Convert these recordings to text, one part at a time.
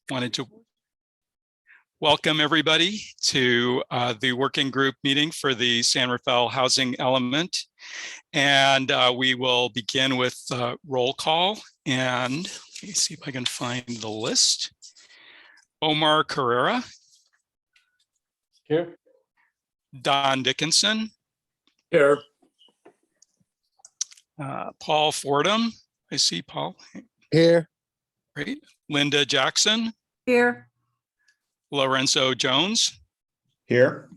wanted to welcome everybody to the working group meeting for the San Rafael housing element. And we will begin with roll call. And let me see if I can find the list. Omar Carrera. Here. Don Dickinson. Here. Paul Fordham. I see Paul. Here. Great. Linda Jackson. Here. Lorenzo Jones. Here.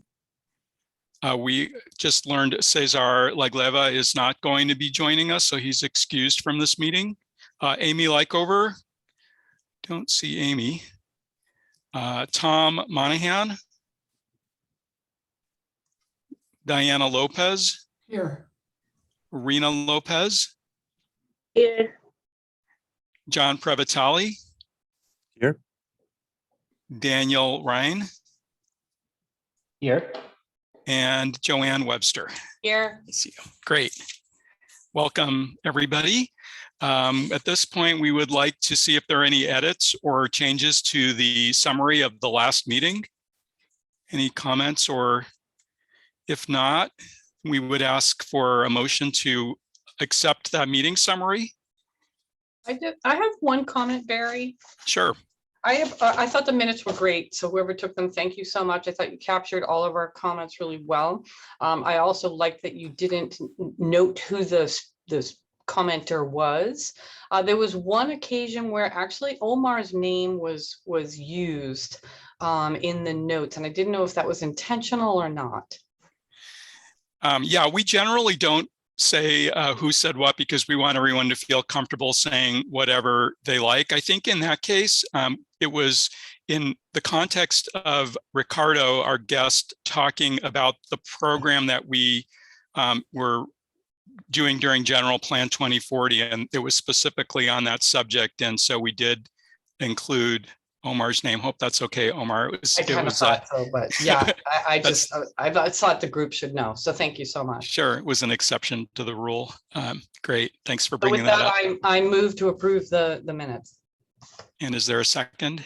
We just learned Cesar Lagleva is not going to be joining us, so he's excused from this meeting. Amy Lykover. Don't see Amy. Tom Monahan. Diana Lopez. Here. Rena Lopez. Here. John Previtali. Here. Daniel Ryan. Here. And Joanne Webster. Here. I see you. Great. Welcome, everybody. At this point, we would like to see if there are any edits or changes to the summary of the last meeting. Any comments, or if not, we would ask for a motion to accept that meeting summary. I have one comment, Barry. Sure. I thought the minutes were great. So whoever took them, thank you so much. I thought you captured all of our comments really well. I also like that you didn't note who this commenter was. There was one occasion where actually Omar's name was used in the notes, and I didn't know if that was intentional or not. Yeah, we generally don't say who said what because we want everyone to feel comfortable saying whatever they like. I think in that case, it was in the context of Ricardo, our guest, talking about the program that we were doing during General Plan 2040, and it was specifically on that subject. And so we did include Omar's name. Hope that's okay, Omar. I kind of thought so, but yeah, I thought the group should know. So thank you so much. Sure, it was an exception to the rule. Great, thanks for So bringing with that that, up. I move to approve the minutes. And is there a second?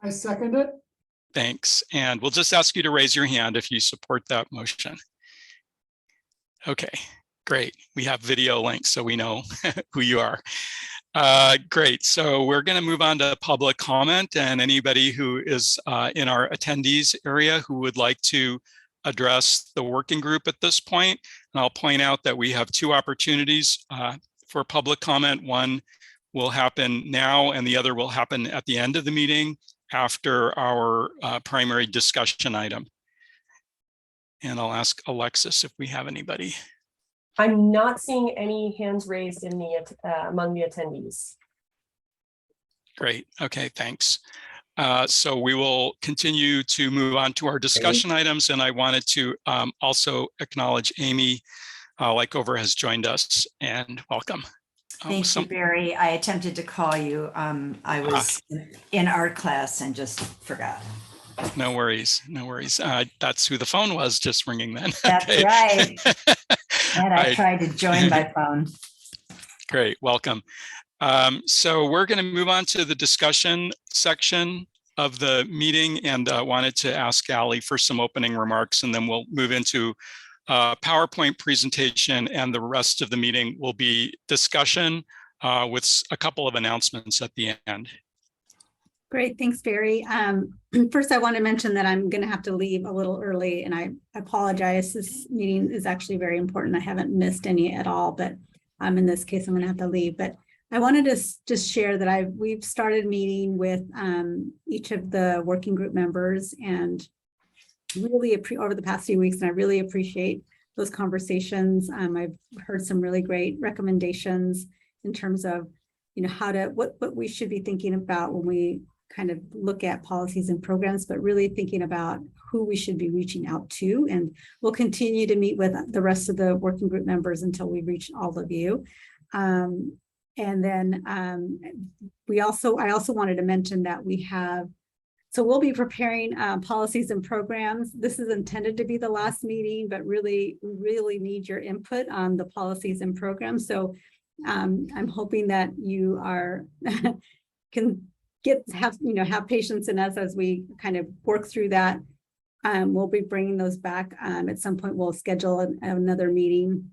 I second it. Thanks. And we'll just ask you to raise your hand if you support that motion. Okay, great. We have video links so we know who you are. Great. So we're going to move on to public comment, and anybody who is in our attendees area who would like to address the working group at this point. And I'll point out that we have two opportunities for public comment. One will happen now and the other will happen at the end of the meeting after our primary discussion item. And I'll ask Alexis if we have anybody. I'm not seeing any hands raised in the among the attendees. Great. Okay, thanks. So we will continue to move on to our discussion items, and I wanted to also acknowledge Amy Lykover has joined us, and welcome. Thank you, Barry. I attempted to call you. I was in art class and just forgot. No worries, no worries. That's who the phone was just ringing then. That's Okay. right. And I tried to join by phone. Great, welcome. So we're going to move on to the discussion section of the meeting, and wanted to ask Allie for some opening remarks, and then we'll move into PowerPoint presentation, and the rest of the meeting will be discussion with a couple of announcements at the end. Great, thanks, Barry. First, I want to mention that I'm going to have to leave a little early, and I apologize. This meeting is actually very important. I haven't missed any at all, but in this case, I'm going to have to leave. But I wanted to just share that we've started meeting with each of the working group members, and really over the past few weeks, and I really appreciate those conversations. I've heard some really great recommendations in terms of, you know, what we should be thinking about when we kind of look at policies and programs, but really thinking about who we should be reaching out to. And we'll continue to meet with the rest of the working group members until we reach all of you. And then I also wanted to mention that we'll be preparing policies and programs. This is intended to be the last meeting, but really need your input on the policies and programs. So I'm hoping that you can have patience in us as we kind of work through that. We'll be bringing those back. At some point, we'll schedule another meeting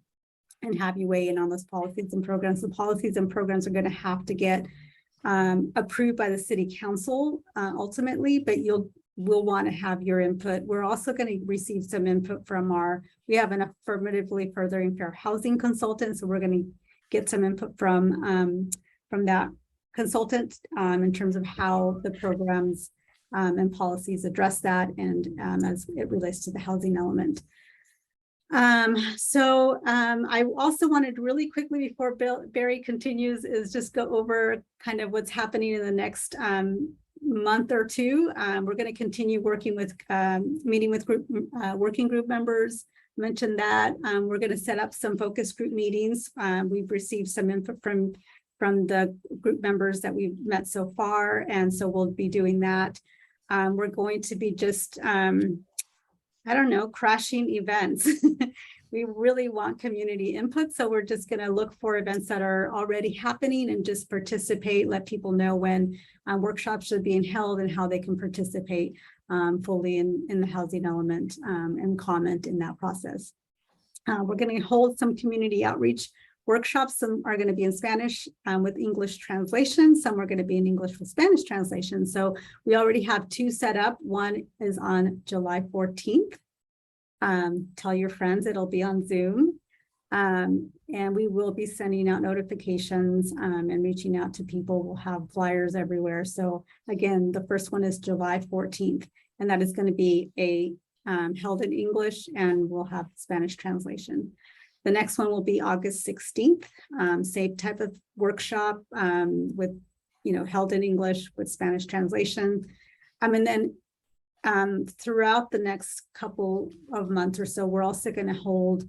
and have you weigh in on those policies and programs. The policies and programs are going to have to get approved by the city council ultimately, but we'll want to have your input. We're also going to receive some input from we have an affirmatively furthering fair housing consultant, so we're going to get some input from that consultant in terms of how the programs and policies address that, and as it relates to the housing element. I also wanted really quickly before Barry continues is just go over kind of what's happening in the next month or two. We're going to continue working with meeting with working group members. Mentioned that we're going to set up some focus group meetings. We've received some input from the group members that we've met so far, and so we'll be doing that. We're going to be just I don't know, crashing events. We really want community input, so we're just going to look for events that are already happening and just participate, let people know when workshops are being held and how they can participate fully in the housing element and comment in that process. We're going to hold some community outreach workshops. Some are going to be in Spanish with English translation. Some are going to be in English with Spanish translation. So we already have 2 set up. One is on July 14th. Tell your friends, it'll be on Zoom. And we will be sending out notifications and reaching out to people. We'll have flyers everywhere. So again, the first one is July 14th, and that is going to be held in English, and we'll have Spanish translation. The next one will be August 16th, same type of workshop with, held in English with Spanish translation. And then throughout the next couple of months or so, we're also going to hold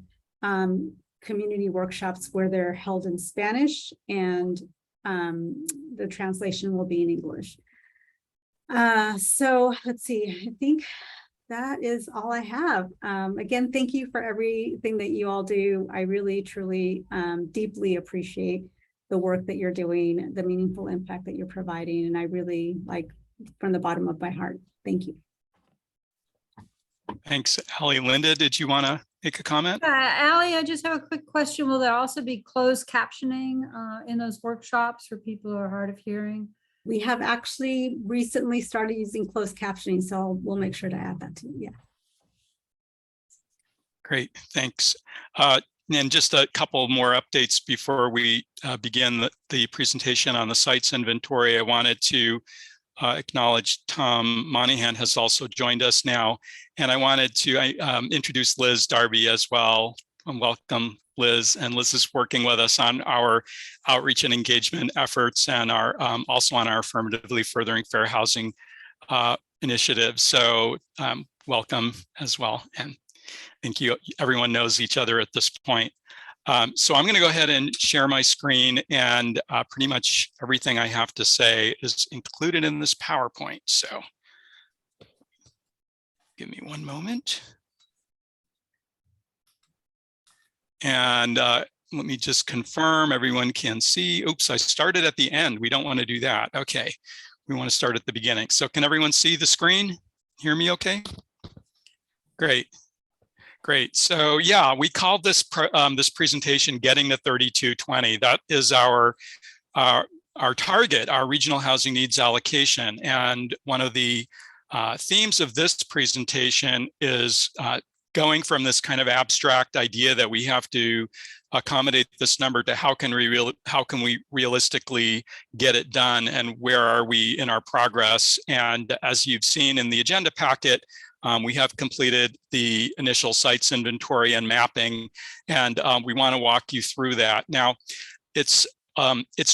community workshops where they're held in Spanish and the translation will be in English. So let's see, I think that is all I have. Again, thank you for everything that you all do. I really, truly, deeply appreciate the work that you're doing, the meaningful impact that you're providing. And I really from the bottom of my heart, thank you. Thanks, Allie. Linda, did you want to make a comment? Allie, I just have a quick question. Will there also be closed captioning in those workshops for people who are hard of hearing? We have actually recently started using closed captioning, so we'll make sure to add that too. Yeah. Great, thanks. And just a couple more updates before we begin the presentation on the sites inventory. I wanted to acknowledge Tom Monahan has also joined us now, and I wanted to introduce Liz Darby as well. And welcome, Liz. And Liz is working with us on our outreach and engagement efforts, and our also on our affirmatively furthering fair housing initiative. So welcome as well. And I think everyone knows each other at this point. So I'm going to go ahead and share my screen, and pretty much everything I have to say is included in this PowerPoint. So give me one moment. And let me just confirm everyone can see. Oops, I started at the end. We don't want to do that. Okay, we want to start at the beginning. So can everyone see the screen? Hear me okay? Great. Great. So yeah, we called this this presentation "Getting to 3220." That is our target, our regional housing needs allocation. And one of the themes of this presentation is going from this kind of abstract idea that we have to accommodate this number to how can we realistically get it done, and where are we in our progress. And as you've seen in the agenda packet, we have completed the initial sites inventory and mapping, and we want to walk you through that. Now, it's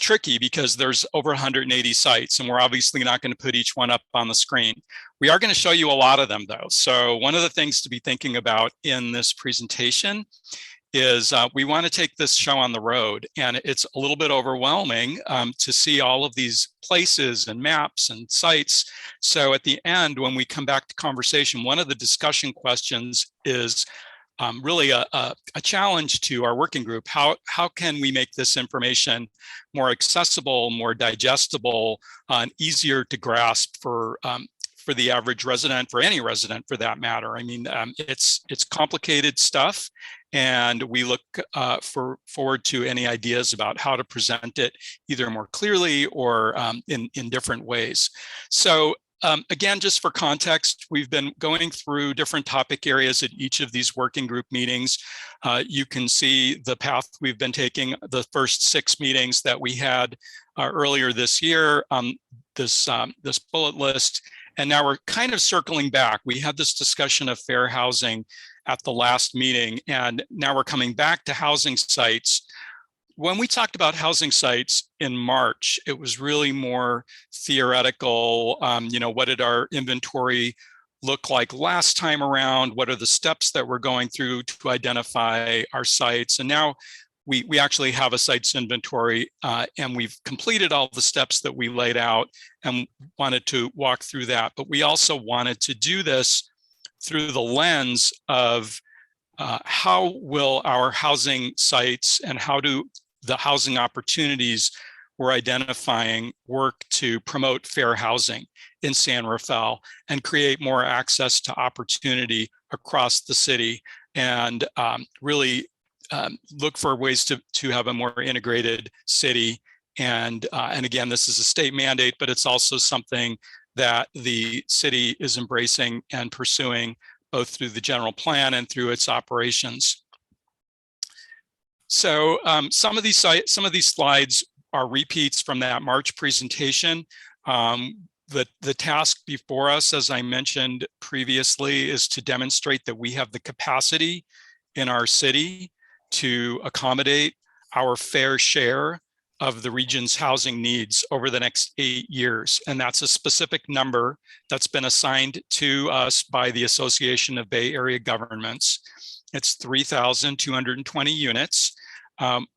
tricky because there's over 180 sites, and we're obviously not going to put each one up on the screen. We are going to show you a lot of them, though. So one of the things to be thinking about in this presentation is we want to take this show on the road, and it's a little bit overwhelming to see all of these places and maps and sites. So at the end, when we come back to conversation, one of the discussion questions is, really a challenge to our working group. How can we make this information more accessible, more digestible, and easier to grasp for the average resident, for any resident for that matter? I mean, it's complicated stuff, and we look forward to any ideas about how to present it either more clearly or in different ways. So again, just for context, we've been going through different topic areas at each of these working group meetings. You can see the path we've been taking. The first 6 meetings that we had earlier this year, this bullet list, and now we're kind of circling back. We had this discussion of fair housing at the last meeting, and now we're coming back to housing sites. When we talked about housing sites in March, it was really more theoretical. What did our inventory look like last time around? What are the steps that we're going through to identify our sites? And now we actually have a sites inventory, and we've completed all the steps that we laid out and wanted to walk through that. But we also wanted to do this through the lens of how will our housing sites and how do the housing opportunities we're identifying work to promote fair housing in San Rafael and create more access to opportunity across the city, and really look for ways to have a more integrated city. And again, this is a state mandate, but it's also something that the city is embracing and pursuing both through the general plan and through its operations. So some of these slides are repeats from that March presentation. The task before us, as I mentioned previously, is to demonstrate that we have the capacity in our city to accommodate our fair share of the region's housing needs over the next 8 years. And that's a specific number that's been assigned to us by the Association of Bay Area Governments. It's 3,220 units.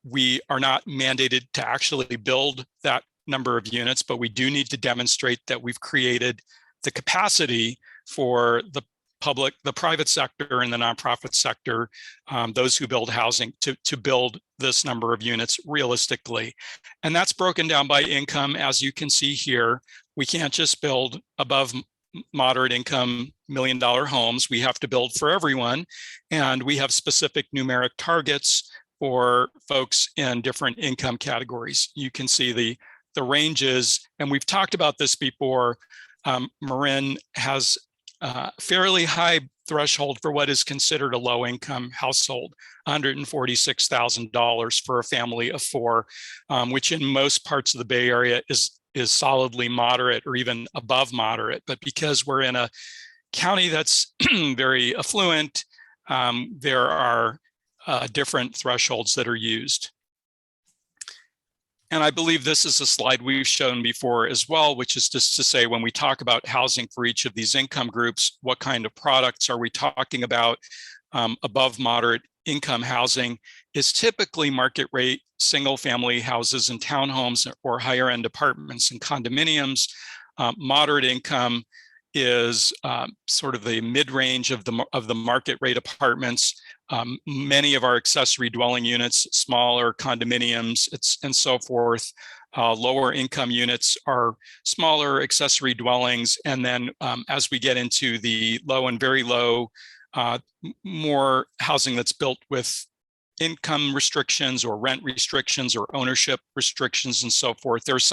We are not mandated to actually build that number of units, but we do need to demonstrate that we've created the capacity for the public, the private sector and the nonprofit sector, those who build housing, to build this number of units realistically. And that's broken down by income. As you can see here, we can't just build above moderate income $1 million homes. We have to build for everyone. And we have specific numeric targets for folks in different income categories. You can see the ranges, and we've talked about this before. Marin has a fairly high threshold for what is considered a low income household, $146,000 for a family of 4, which in most parts of the Bay Area is solidly moderate or even above moderate. But because we're in a county that's very affluent, there are different thresholds that are used. And I believe this is a slide we've shown before as well, which is just to say, when we talk about housing for each of these income groups, what kind of products are we talking about? Above moderate income housing is typically market rate single family houses and townhomes or higher end apartments and condominiums. Moderate income is sort of the mid-range of the market rate apartments. Many of our accessory dwelling units, smaller condominiums, and so forth. Lower income units are smaller accessory dwellings. And then as we get into the low and very low, more housing that's built with income restrictions or rent restrictions or ownership restrictions and so forth. There's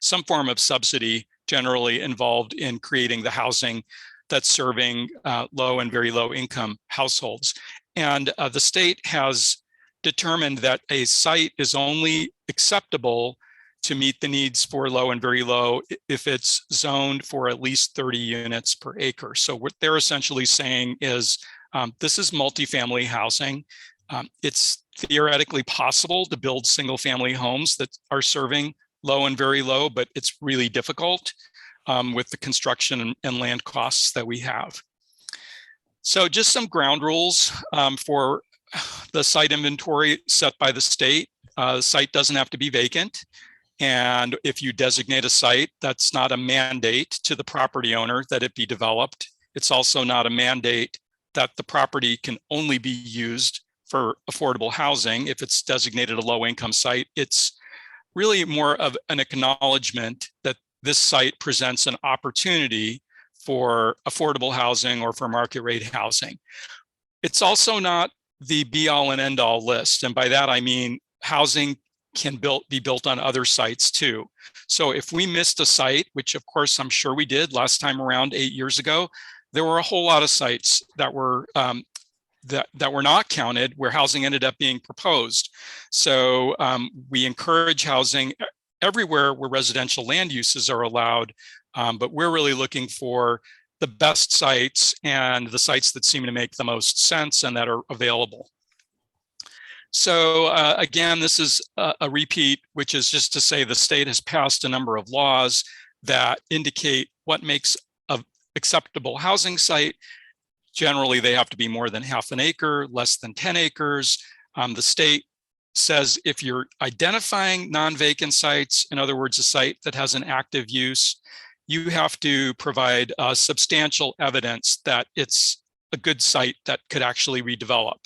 some form of subsidy generally involved in creating the housing that's serving low and very low income households. And the state has determined that a site is only acceptable to meet the needs for low and very low if it's zoned for at least 30 units per acre. So what they're essentially saying is this is multifamily housing. It's theoretically possible to build single family homes that are serving low and very low, but it's really difficult with the construction and land costs that we have. So just some ground rules for the site inventory set by the state. The site doesn't have to be vacant. And if you designate a site, that's not a mandate to the property owner that it be developed. It's also not a mandate that the property can only be used for affordable housing. If it's designated a low income site, it's really more of an acknowledgement that this site presents an opportunity for affordable housing or for market rate housing. It's also not the be all and end all list. And by that, I mean, housing can be built on other sites too. So if we missed a site, which of course I'm sure we did last time around 8 years ago, there were a whole lot of sites that were that were not counted where housing ended up being proposed. So we encourage housing everywhere where residential land uses are allowed, but we're really looking for the best sites and the sites that seem to make the most sense and that are available. So again, this is a repeat, which is just to say the state has passed a number of laws that indicate what makes an acceptable housing site. Generally, they have to be more than half an acre, less than 10 acres. The state says if you're identifying non-vacant sites, in other words, a site that has an active use, you have to provide substantial evidence that it's a good site that could actually redevelop.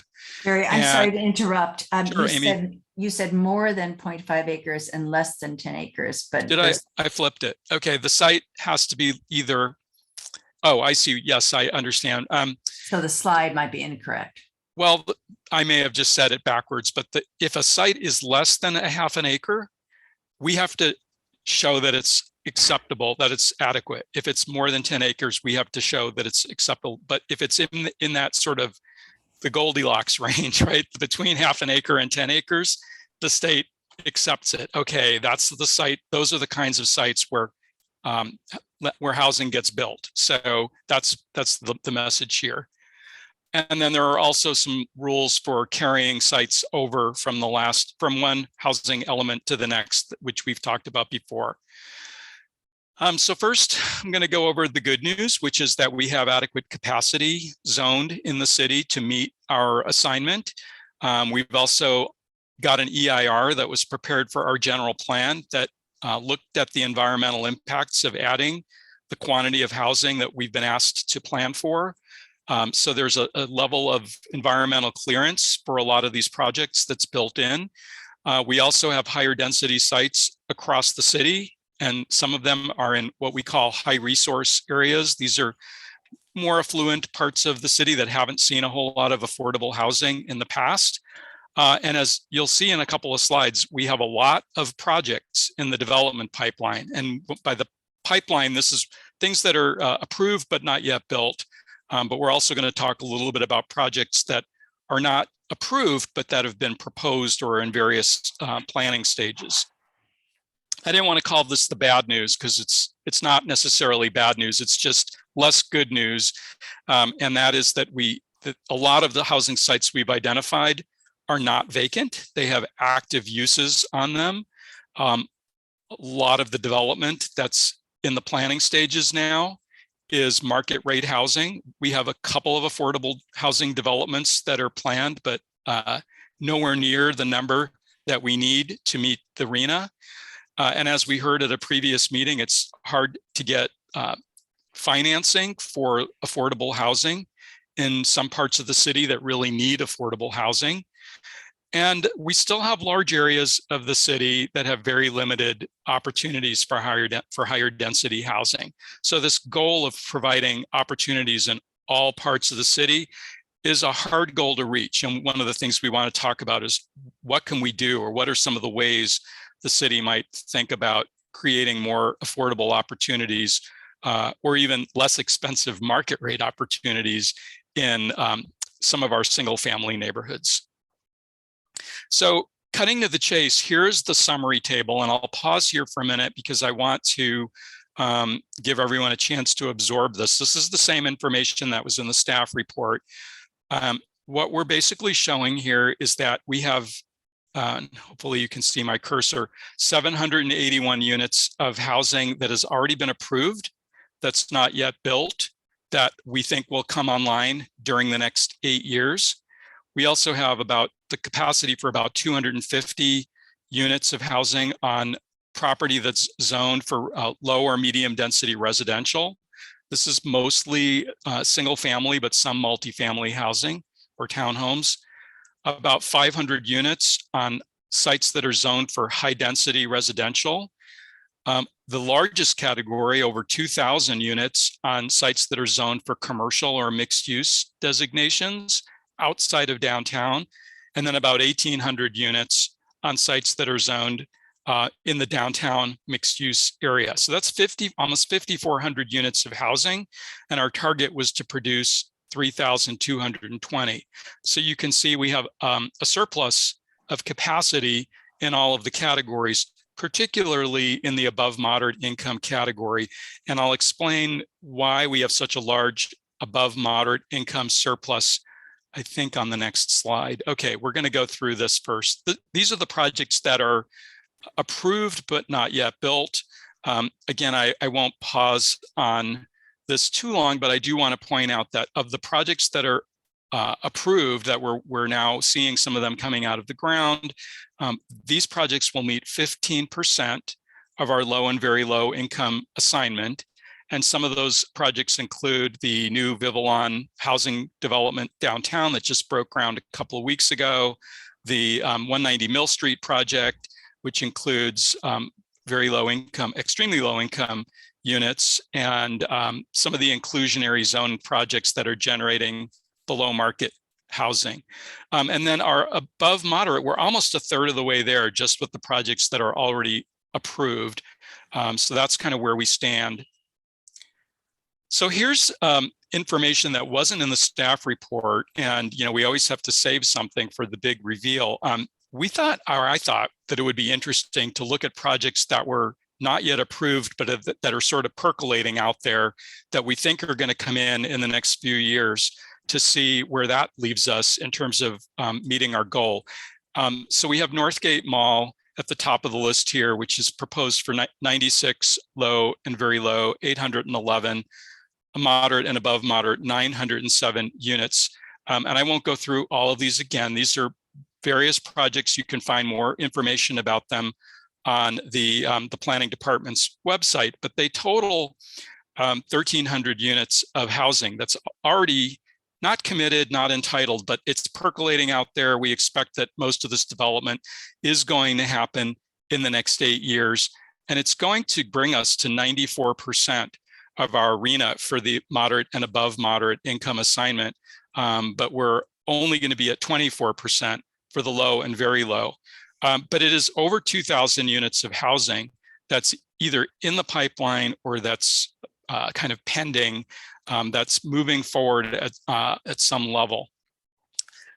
Barry, I'm sorry to interrupt. Sure, Amy. You said more than 0.5 acres and less than 10 acres, but Did I flipped it. Okay, the site has to be either, oh, I see. Yes, I understand. So the slide might be incorrect. Well, I may have just said it backwards, but if a site is less than a half an acre, we have to show that it's acceptable, that it's adequate. If it's more than 10 acres, we have to show that it's acceptable. But if it's in that sort of the Goldilocks range, right, between half an acre and 10 acres, the state accepts it. Okay, that's the site. Those are the kinds of sites where housing gets built. So that's the message here. And then there are also some rules for carrying sites over from one housing element to the next, which we've talked about before. So first, I'm going to go over the good news, which is that we have adequate capacity zoned in the city to meet our assignment. We've also got an EIR that was prepared for our general plan that looked at the environmental impacts of adding the quantity of housing that we've been asked to plan for. So there's a level of environmental clearance for a lot of these projects that's built in. We also have higher density sites across the city, and some of them are in what we call high resource areas. These are more affluent parts of the city that haven't seen a whole lot of affordable housing in the past. And as you'll see in a couple of slides, we have a lot of projects in the development pipeline. And by the pipeline, this is things that are approved but not yet built. But we're also going to talk a little bit about projects that are not approved, but that have been proposed or in various planning stages. I didn't want to call this the bad news because it's not necessarily bad news. It's just less good news. And that is that a lot of the housing sites we've identified are not vacant. They have active uses on them. A lot of the development that's in the planning stages now is market rate housing. We have a couple of affordable housing developments that are planned, but nowhere near the number that we need to meet the RHNA. And as we heard at a previous meeting, it's hard to get financing for affordable housing in some parts of the city that really need affordable housing. And we still have large areas of the city that have very limited opportunities for higher density housing. So this goal of providing opportunities in all parts of the city is a hard goal to reach. And one of the things we want to talk about is what can we do, or what are some of the ways the city might think about creating more affordable opportunities or even less expensive market rate opportunities in some of our single family neighborhoods. So cutting to the chase, here's the summary table, and I'll pause here for a minute because I want to give everyone a chance to absorb this. This is the same information that was in the staff report. What we're basically showing here is that we have, hopefully you can see my cursor, 781 units of housing that has already been approved, that's not yet built, that we think will come online during the next 8 years. We also have about the capacity for about 250 units of housing on property that's zoned for low or medium density residential. This is mostly single family, but some multifamily housing or townhomes. About 500 units on sites that are zoned for high density residential. The largest category, over 2,000 units on sites that are zoned for commercial or mixed use designations outside of downtown. And then about 1,800 units on sites that are zoned in the downtown mixed use area. So that's almost 5,400 units of housing. And our target was to produce 3,220. So you can see we have a surplus of capacity in all of the categories, particularly in the above moderate income category. And I'll explain why we have such a large above moderate income surplus, I think, on the next slide. Okay, we're going to go through this first. These are the projects that are approved but not yet built. Again, I won't pause on this too long, but I do want to point out that of the projects that are approved, that we're now seeing some of them coming out of the ground, these projects will meet 15% of our low and very low income assignment. And some of those projects include the new Vivalon housing development downtown that just broke ground a couple of weeks ago, the 190 Mill Street project, which includes very low income, extremely low income units, and some of the inclusionary zone projects that are generating below market housing. And then our above moderate, we're almost a third of the way there just with the projects that are already approved. So that's kind of where we stand. So here's information that wasn't in the staff report. And we always have to save something for the big reveal. I thought that it would be interesting to look at projects that were not yet approved, but that are sort of percolating out there that we think are going to come in the next few years, to see where that leaves us in terms of meeting our goal. So we have Northgate Mall at the top of the list here, which is proposed for 96 low and very low, 811, a moderate and above moderate, 907 units. And I won't go through all of these again. These are various projects. You can find more information about them on the planning department's website, but they total 1,300 units of housing that's already not committed, not entitled, but it's percolating out there. We expect that most of this development is going to happen in the next 8 years, and it's going to bring us to 94% of our arena for the moderate and above moderate income assignment, but we're only going to be at 24% for the low and very low. But it is over 2,000 units of housing that's either in the pipeline or that's kind of pending, that's moving forward at some level.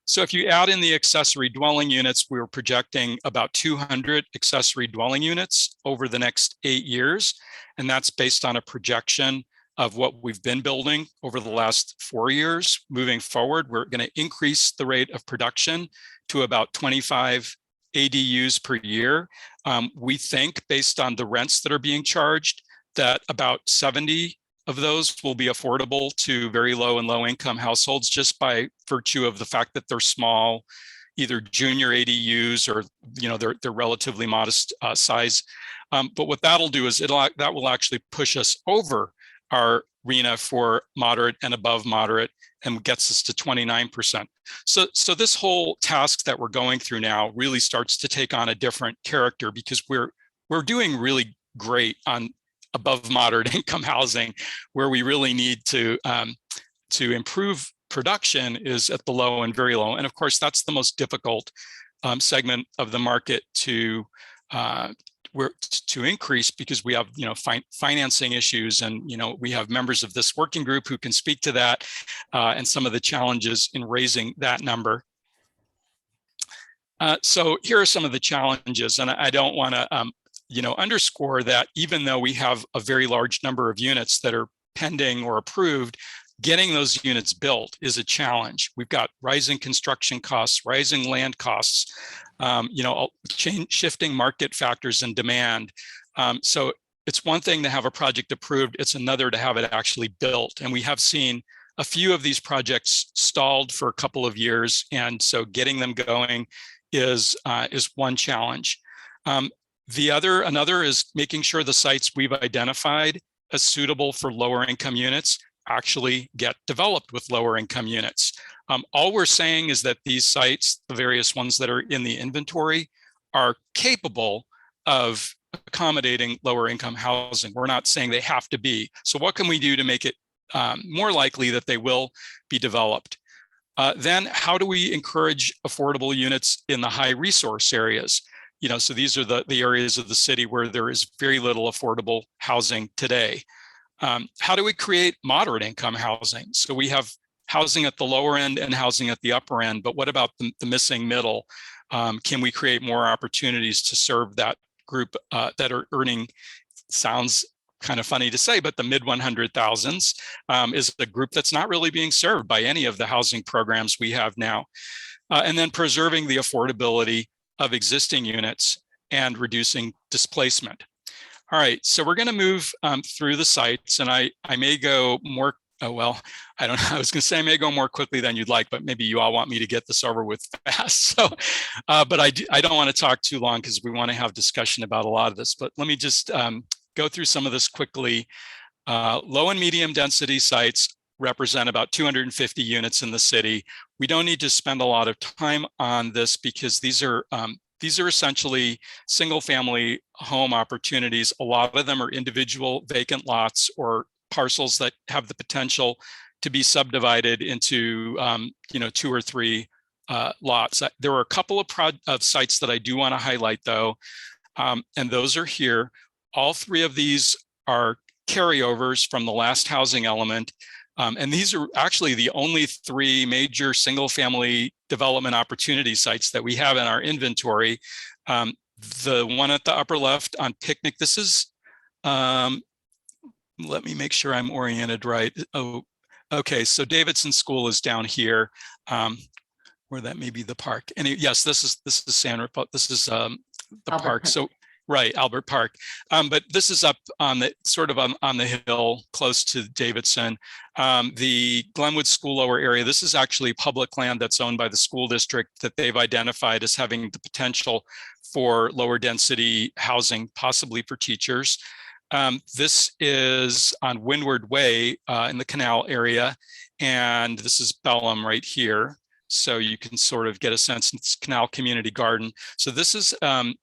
So if you add in the accessory dwelling units, we were projecting about 200 accessory dwelling units over the next 8 years. And that's based on a projection of what we've been building over the last 4 years. Moving forward, we're going to increase the rate of production to about 25 ADUs per year. We think, based on the rents that are being charged, that about 70 of those will be affordable to very low and low income households, just by virtue of the fact that they're small, either junior ADUs or they're relatively modest size. But what that'll do is that will actually push us over our arena for moderate and above moderate and gets us to 29%. So this whole task that we're going through now really starts to take on a different character, because we're doing really great on above moderate income housing. Where we really need to improve production is at the low and very low. And of course, that's the most difficult segment of the market to increase, because we have financing issues, and we have members of this working group who can speak to that and some of the challenges in raising that number. So here are some of the challenges, and I don't want to underscore that even though we have a very large number of units that are pending or approved, getting those units built is a challenge. We've got rising construction costs, rising land costs, shifting market factors and demand. So it's one thing to have a project approved, it's another to have it actually built. And we have seen a few of these projects stalled for a couple of years. And so getting them going is one challenge. Another is making sure the sites we've identified as suitable for lower income units actually get developed with lower income units. All we're saying is that these sites, the various ones that are in the inventory, are capable of accommodating lower income housing. We're not saying they have to be. So what can we do to make it more likely that they will be developed? Then how do we encourage affordable units in the high resource areas? So these are the areas of the city where there is very little affordable housing today. How do we create moderate income housing? So we have housing at the lower end and housing at the upper end, but what about the missing middle? Can we create more opportunities to serve that group that are earning, sounds kind of funny to say, but the mid 100,000s is a group that's not really being served by any of the housing programs we have now. And then preserving the affordability of existing units and reducing displacement. All right, so we're going to move through the sites, and I may go more, I don't know, I was going to say I may go more quickly than you'd like, but maybe you all want me to get this over with fast. So, but I don't want to talk too long because we want to have discussion about a lot of this, but let me just go through some of this quickly. Low and medium density sites represent about 250 units in the city. We don't need to spend a lot of time on this because these are essentially single family home opportunities. A lot of them are individual vacant lots or parcels that have the potential to be subdivided into 2 or 3 lots. There are a couple of sites that I do want to highlight though, and those are here. All 3 of these are carryovers from the last housing element. And these are actually the only 3 major single family development opportunity sites that we have in our inventory. The one at the upper left on Picnic, this is, let me make sure I'm oriented right. Oh, okay, so Davidson School is down here, where that may be the park. And yes, this is San Rafael, this is the Albert park. Park. So right, Albert Park. But this is up on the sort of on the hill close to Davidson. The Glenwood School Lower area, this is actually public land that's owned by the school district that they've identified as having the potential for lower density housing, possibly for teachers. This is on Windward Way in the canal area, and this is Bellum right here. So you can sort of get a sense, it's Canal Community Garden. So this is a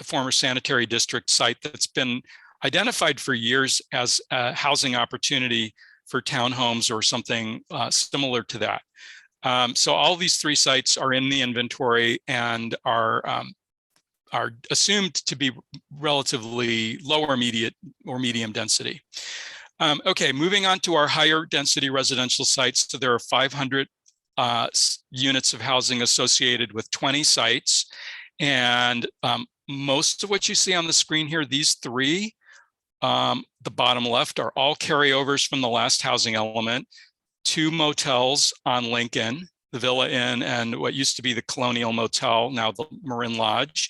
former sanitary district site that's been identified for years as a housing opportunity for townhomes or something similar to that. So all these 3 sites are in the inventory and are assumed to be relatively low or medium density. Okay, moving on to our higher density residential sites. So there are 500 units of housing associated with 20 sites. And most of what you see on the screen here, these 3, the bottom left, are all carryovers from the last housing element. 2 motels on Lincoln, the Villa Inn and what used to be the Colonial Motel, now the Marin Lodge.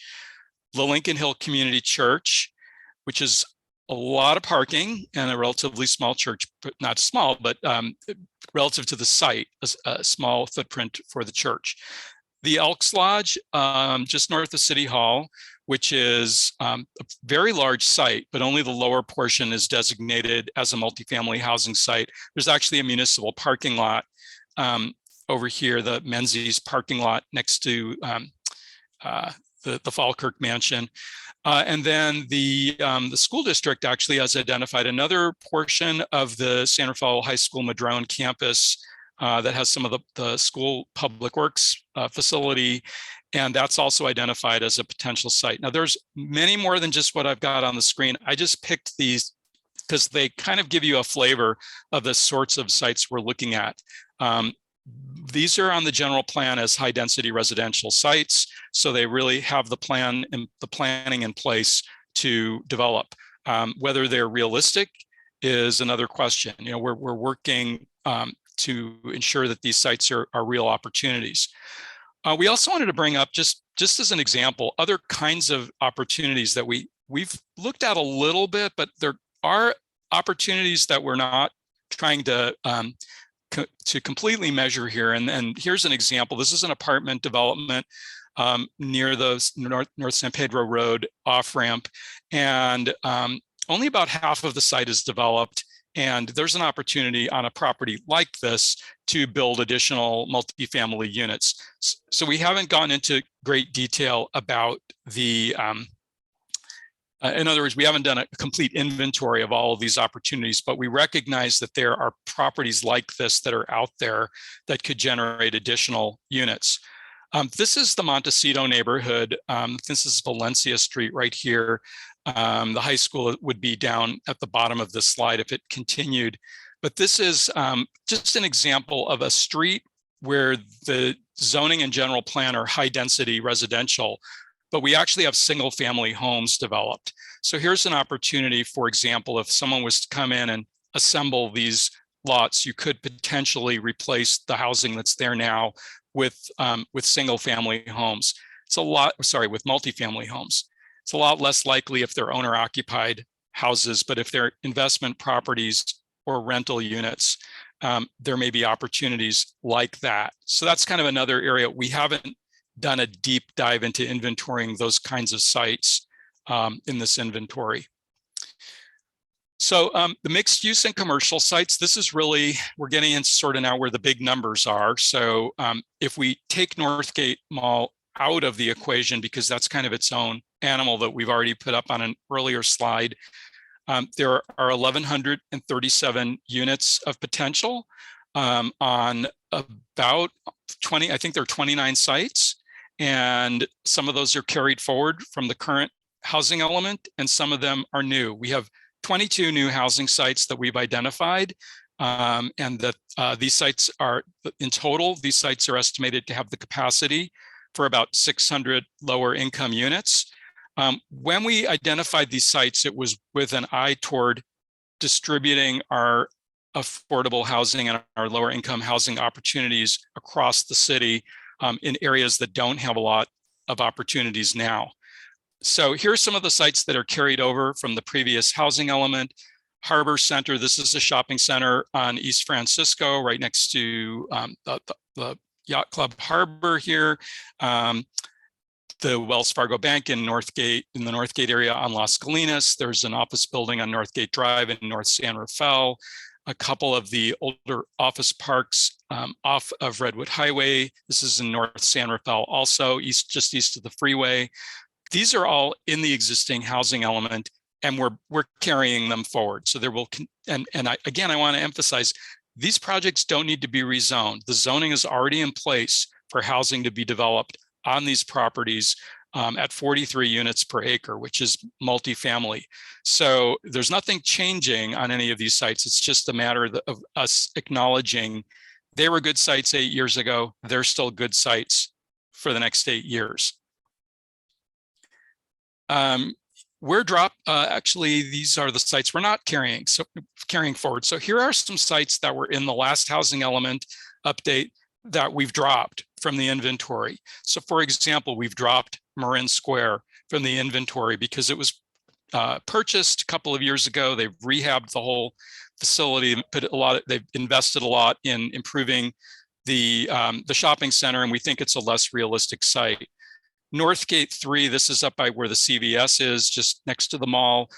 The Lincoln Hill Community Church, which is a lot of parking and a relatively small church, but not small, but relative to the site, a small footprint for the church. The Elks Lodge, just north of City Hall, which is a very large site, but only the lower portion is designated as a multifamily housing site. There's actually a municipal parking lot over here, the Menzies parking lot next to the Falkirk Mansion. And then the school district actually has identified another portion of the San Rafael High School Madrone campus that has some of the school public works facility, and that's also identified as a potential site. Now there's many more than just what I've got on the screen. I just picked these because they kind of give you a flavor of the sorts of sites we're looking at. These are on the general plan as high density residential sites, so they really have the plan and the planning in place to develop. Whether they're realistic is another question. We're working to ensure that these sites are real opportunities. We also wanted to bring up, just as an example, other kinds of opportunities that we've looked at a little bit, but there are opportunities that we're not trying to completely measure here. And here's an example. This is an apartment development near the North San Pedro Road off-ramp. And only about half of the site is developed, and there's an opportunity on a property like this to build additional multifamily units. So we haven't gone into great detail about the, in other words, we haven't done a complete inventory of all of these opportunities, but we recognize that there are properties like this that are out there that could generate additional units. This is the Montecito neighborhood. This is Valencia Street right here. The high school would be down at the bottom of this slide if it continued. But this is just an example of a street where the zoning and general plan are high density residential, but we actually have single family homes developed. So here's an opportunity, for example, if someone was to come in and assemble these lots, you could potentially replace the housing that's there now with single family homes. It's a lot, sorry, with multifamily homes. It's a lot less likely if they're owner occupied houses, but if they're investment properties or rental units, there may be opportunities like that. So that's kind of another area. We haven't done a deep dive into inventorying those kinds of sites in this inventory. So the mixed use and commercial sites, this is really, we're getting into sort of now where the big numbers are. So if we take Northgate Mall out of the equation, because that's kind of its own animal that we've already put up on an earlier slide, there are 1,137 units of potential on about 20, I think there are 29 sites. And some of those are carried forward from the current housing element, and some of them are new. We have 22 new housing sites that we've identified, and that these sites are, in total, these sites are estimated to have the capacity for about 600 lower income units. When we identified these sites, it was with an eye toward distributing our affordable housing and our lower income housing opportunities across the city in areas that don't have a lot of opportunities now. So here's some of the sites that are carried over from the previous housing element. Harbor Center, this is a shopping center on East Francisco, right next to the Yacht Club Harbor here. The Wells Fargo Bank in Northgate, in the Northgate area on Las Colinas. There's an office building on Northgate Drive in North San Rafael. A couple of the older office parks off of Redwood Highway. This is in North San Rafael also, just east of the freeway. These are all in the existing housing element, and we're carrying them forward. So there will, again, I want to emphasize, these projects don't need to be rezoned. The zoning is already in place for housing to be developed on these properties at 43 units per acre, which is multifamily. So there's nothing changing on any of these sites. It's just a matter of us acknowledging they were good sites 8 years ago. They're still good sites for the next 8 years. Actually, these are the sites we're not carrying forward. So here are some sites that were in the last housing element update that we've dropped from the inventory. So for example, we've dropped Marin Square from the inventory because it was purchased a couple of years ago. They've rehabbed the whole facility, they've invested a lot in improving the shopping center, and we think it's a less realistic site. Northgate 3, this is up by where the CVS is, just next to the mall.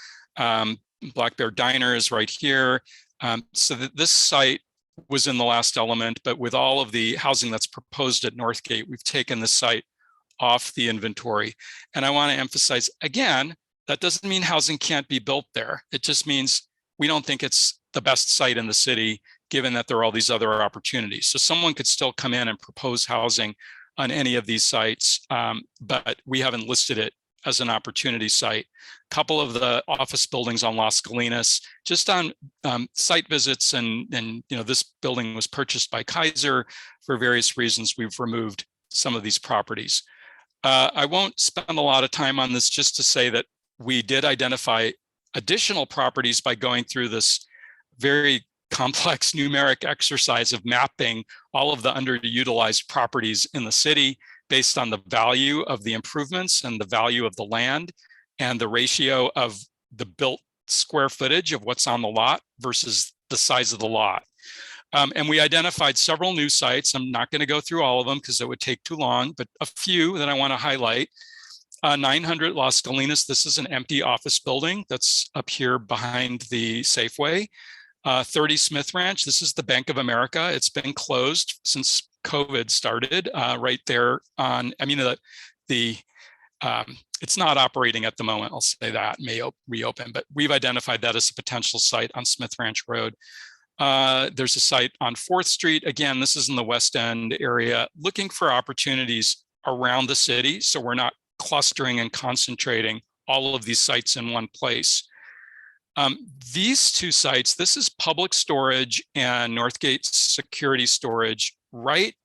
Black Bear Diner is right here. So this site was in the last element, but with all of the housing that's proposed at Northgate, we've taken the site off the inventory. And I want to emphasize, again, that doesn't mean housing can't be built there. It just means we don't think it's the best site in the city, given that there are all these other opportunities. So someone could still come in and propose housing on any of these sites, but we haven't listed it as an opportunity site. A couple of the office buildings on Las Colinas, just on site visits, and this building was purchased by Kaiser for various reasons. We've removed some of these properties. I won't spend a lot of time on this, just to say that we did identify additional properties by going through this very complex numeric exercise of mapping all of the underutilized properties in the city based on the value of the improvements and the value of the land and the ratio of the built square footage of what's on the lot versus the size of the lot. And we identified several new sites. I'm not going to go through all of them because it would take too long, but a few that I want to highlight. 900 Las Colinas. This is an empty office building that's up here behind the Safeway. 30 Smith Ranch. This is the Bank of America. It's been closed since COVID started right there on, I mean, it's not operating at the moment. I'll say that may reopen, but we've identified that as a potential site on Smith Ranch Road. There's a site on 4th Street. Again, this is in the West End area, looking for opportunities around the city. So we're not clustering and concentrating all of these sites in one place. These two sites, this is Public Storage and Northgate Security Storage right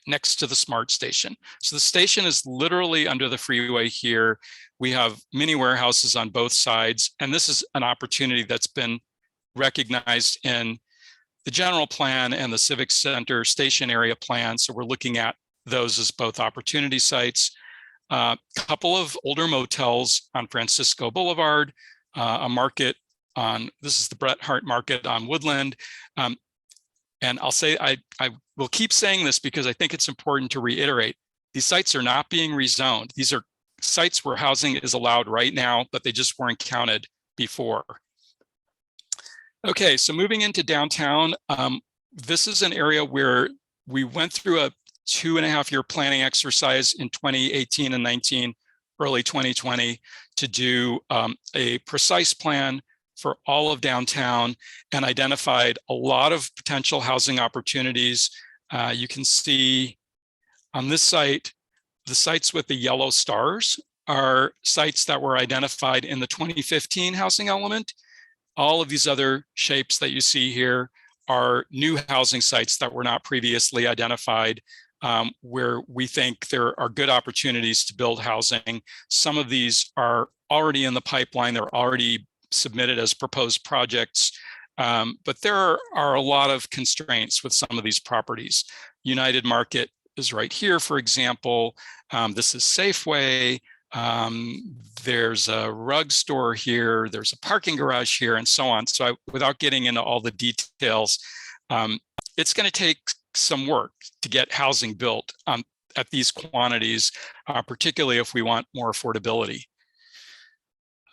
next to the SMART station. So the station is literally under the freeway here. We have mini warehouses on both sides, and this is an opportunity that's been recognized in the general plan and the Civic Center station area plan. So we're looking at those as both opportunity sites. A couple of older motels on Francisco Boulevard, a market on, this is the Bret Hart Market on Woodland. And I'll say, I will keep saying this because I think it's important to reiterate, these sites are not being rezoned. These are sites where housing is allowed right now, but they just weren't counted before. Okay, so moving into downtown, this is an area where we went through a 2.5-year planning exercise in 2018 and 19, early 2020, to do a precise plan for all of downtown and identified a lot of potential housing opportunities. You can see on this site, the sites with the yellow stars are sites that were identified in the 2015 housing element. All of these other shapes that you see here are new housing sites that were not previously identified, where we think there are good opportunities to build housing. Some of these are already in the pipeline. They're already submitted as proposed projects, but there are a lot of constraints with some of these properties. United Market is right here, for example. This is Safeway. There's a rug store here. There's a parking garage here, and so on. So without getting into all the details, it's going to take some work to get housing built at these quantities, particularly if we want more affordability.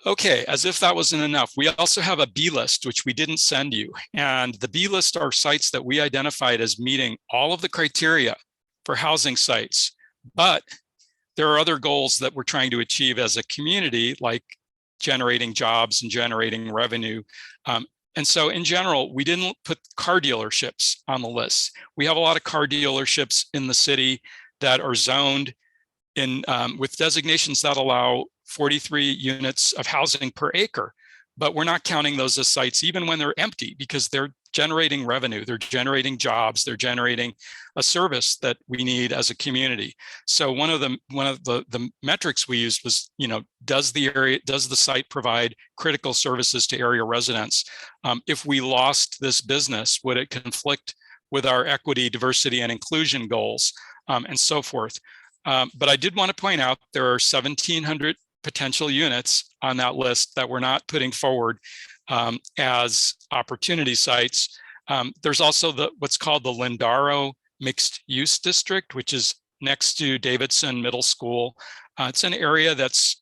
Okay, as if that wasn't enough, we also have a B list, which we didn't send you. And the B list are sites that we identified as meeting all of the criteria for housing sites. But there are other goals that we're trying to achieve as a community, like generating jobs and generating revenue. And so in general, we didn't put car dealerships on the list. We have a lot of car dealerships in the city that are zoned in with designations that allow 43 units of housing per acre, but we're not counting those as sites even when they're empty, because they're generating revenue, they're generating jobs, they're generating a service that we need as a community. So one of the metrics we used was, does the site provide critical services to area residents? If we lost this business, would it conflict with our equity, diversity, and inclusion goals, and so forth? But I did want to point out there are 1,700 potential units on that list that we're not putting forward as opportunity sites. There's also what's called the Lindaro Mixed Use District, which is next to Davidson Middle School. It's an area that's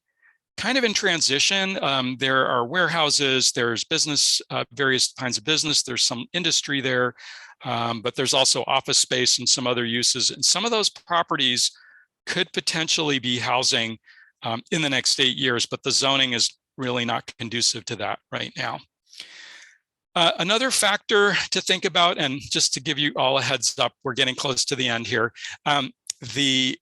kind of in transition. There are warehouses, there's business, various kinds of business, there's some industry there, but there's also office space and some other uses. And some of those properties could potentially be housing in the next 8 years, but the zoning is really not conducive to that right now. Another factor to think about, and just to give you all a heads up, we're getting close to the end here, the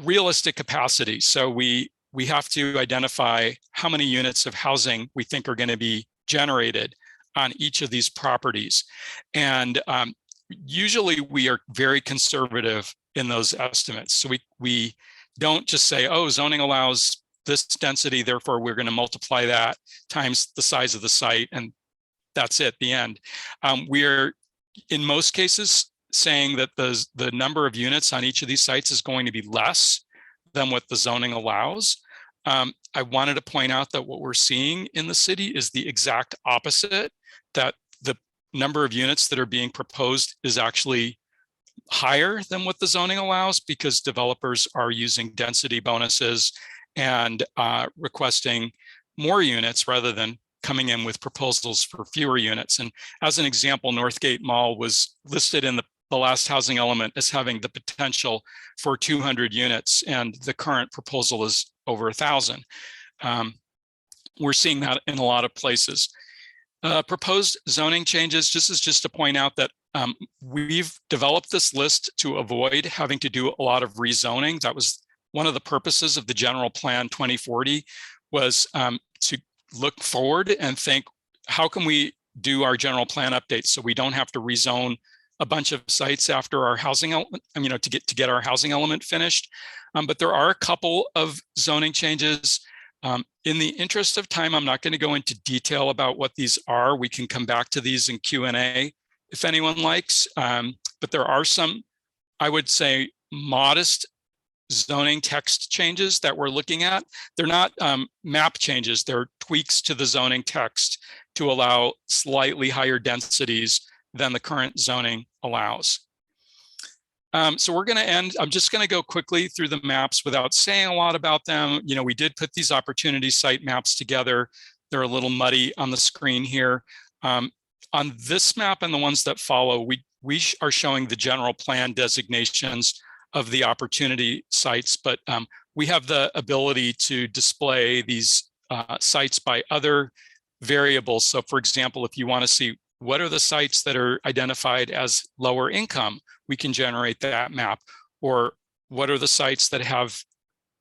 realistic capacity. So we have to identify how many units of housing we think are going to be generated on each of these properties. And usually we are very conservative in those estimates. So we don't just say, oh, zoning allows this density, therefore we're going to multiply that times the size of the site, and that's it, the end. We're, in most cases, saying that the number of units on each of these sites is going to be less than what the zoning allows. I wanted to point out that what we're seeing in the city is the exact opposite, that the number of units that are being proposed is actually higher than what the zoning allows, because developers are using density bonuses and requesting more units rather than coming in with proposals for fewer units. And as an example, Northgate Mall was listed in the last housing element as having the potential for 200 units, and the current proposal is over 1,000. We're seeing that in a lot of places. Proposed zoning changes, just to point out that we've developed this list to avoid having to do a lot of rezoning. That was one of the purposes of the general plan 2040, was to look forward and think, how can we do our general plan updates so we don't have to rezone a bunch of sites after our housing element, to get our housing element finished. But there are a couple of zoning changes. In the interest of time, I'm not going to go into detail about what these are. We can come back to these in Q&A if anyone likes. But there are some, I would say, modest zoning text changes that we're looking at. They're not map changes, they're tweaks to the zoning text to allow slightly higher densities than the current zoning allows. So we're going to end. I'm just going to go quickly through the maps without saying a lot about them. We did put these opportunity site maps together. They're a little muddy on the screen here. On this map and the ones that follow, we are showing the general plan designations of the opportunity sites, but we have the ability to display these sites by other variables. So for example, if you want to see what are the sites that are identified as lower income, we can generate that map. Or what are the sites that have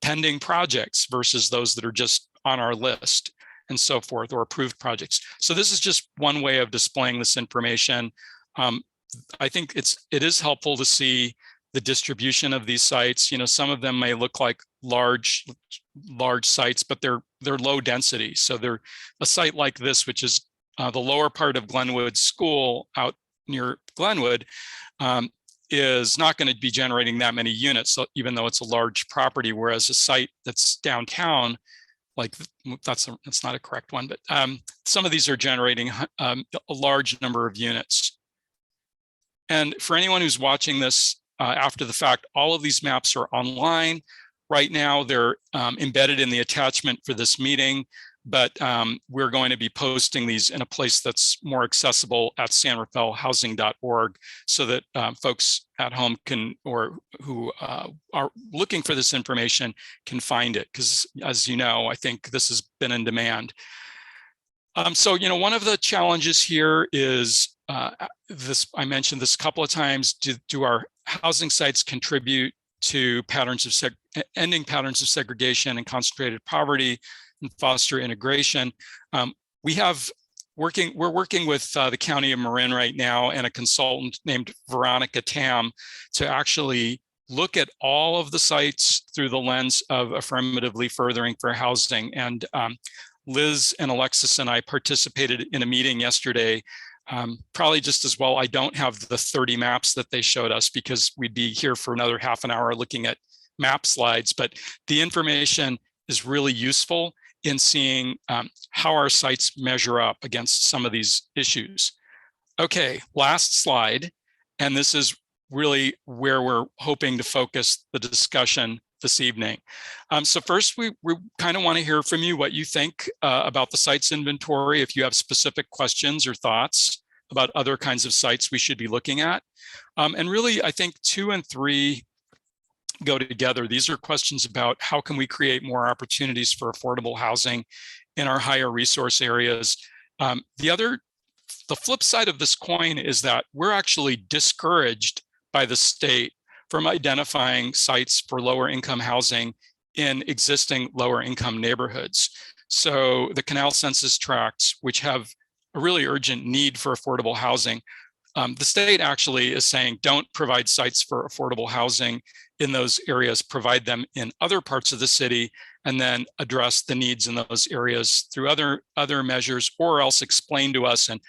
pending projects versus those that are just on our list, and so forth, or approved projects. So this is just one way of displaying this information. I think it is helpful to see the distribution of these sites. Some of them may look like large sites, but they're low density. So they're a site like this, which is the lower part of Glenwood School out near Glenwood, is not going to be generating that many units, so even though it's a large property, whereas a site that's downtown, like that's not a correct one, but some of these are generating a large number of units. And for anyone who's watching this after the fact, all of these maps are online. Right now, they're embedded in the attachment for this meeting, but we're going to be posting these in a place that's more accessible at sanrafaelhousing.org, so that folks at home can, or who are looking for this information, can find it. Because as you know, I think this has been in demand. So, one of the challenges here is this, I mentioned this a couple of times, do our housing sites contribute to ending patterns of segregation and concentrated poverty and foster integration? We're working with the County of Marin right now and a consultant named Veronica Tam to actually look at all of the sites through the lens of affirmatively furthering for housing. And Liz and Alexis and I participated in a meeting yesterday. Probably just as well, I don't have the 30 maps that they showed us, because we'd be here for another half an hour looking at map slides, but the information is really useful in seeing how our sites measure up against some of these issues. Okay, last slide. And this is really where we're hoping to focus the discussion this evening. So first, we kind of want to hear from you what you think about the sites inventory, if you have specific questions or thoughts about other kinds of sites we should be looking at. And really, I think 2 and 3 go together. These are questions about how can we create more opportunities for affordable housing in our higher resource areas. The flip side of this coin is that we're actually discouraged by the state from identifying sites for lower income housing in existing lower income neighborhoods. So the canal census tracts, which have a really urgent need for affordable housing, the state actually is saying, don't provide sites for affordable housing in those areas, provide them in other parts of the city, and then address the needs in those areas through other measures, or else explain to us and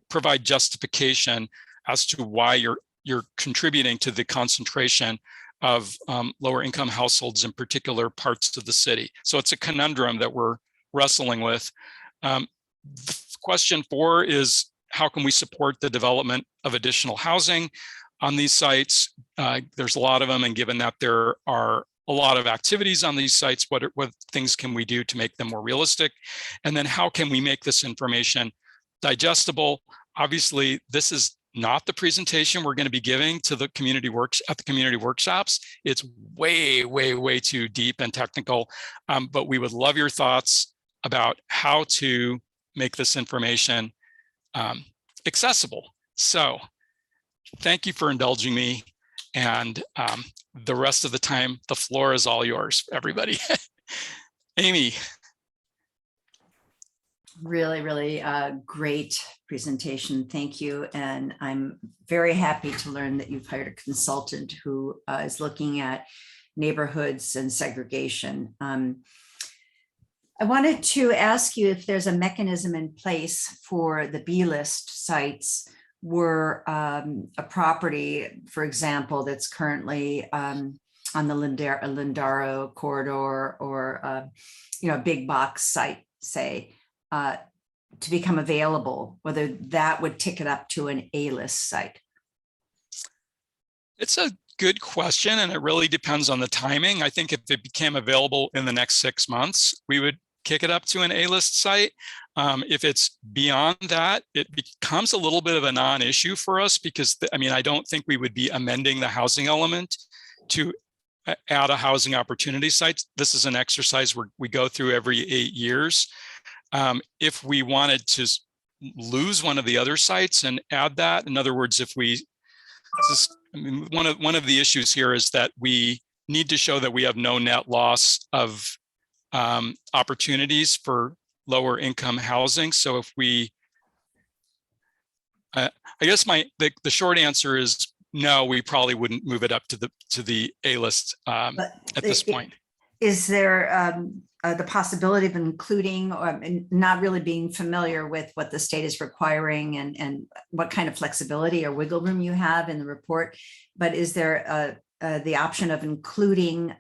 provide justification as to why you're contributing to the concentration of lower income households in particular parts of the city. So it's a conundrum that we're wrestling with. Question 4 is, how can we support the development of additional housing on these sites? There's a lot of them, and given that there are a lot of activities on these sites. What things can we do to make them more realistic? And then how can we make this information digestible? Obviously, this is not the presentation we're going to be giving to the community workshops. It's way, way, way too deep and technical, but we would love your thoughts about how to make this information accessible. So thank you for indulging me. And the rest of the time, the floor is all yours, everybody. Amy. Really, really great presentation. Thank you. And I'm very happy to learn that you've hired a consultant who is looking at neighborhoods and segregation. I wanted to ask you if there's a mechanism in place for the B-list sites were a property, for example, that's currently on the Lindaro corridor or a big box site, say, to become available, whether that would tick it up to an A-list site? It's a good question, and it really depends on the timing. I think if it became available in the next 6 months, we would kick it up to an A-list site. If it's beyond that, it becomes a little bit of a non-issue for us because, I don't think we would be amending the housing element to add a housing opportunity site. This is an exercise we go through every 8 years. If we wanted to lose one of the other sites and add that, in other words, if we, one of the issues here is that we need to show that we have no net loss of opportunities for lower income housing. So if we, I guess the short answer is no, we probably wouldn't move it up to the A-list at this point. Is there the possibility of including or not really being familiar with what the state is requiring and what kind of flexibility or wiggle room you have in the report, but is there the option of including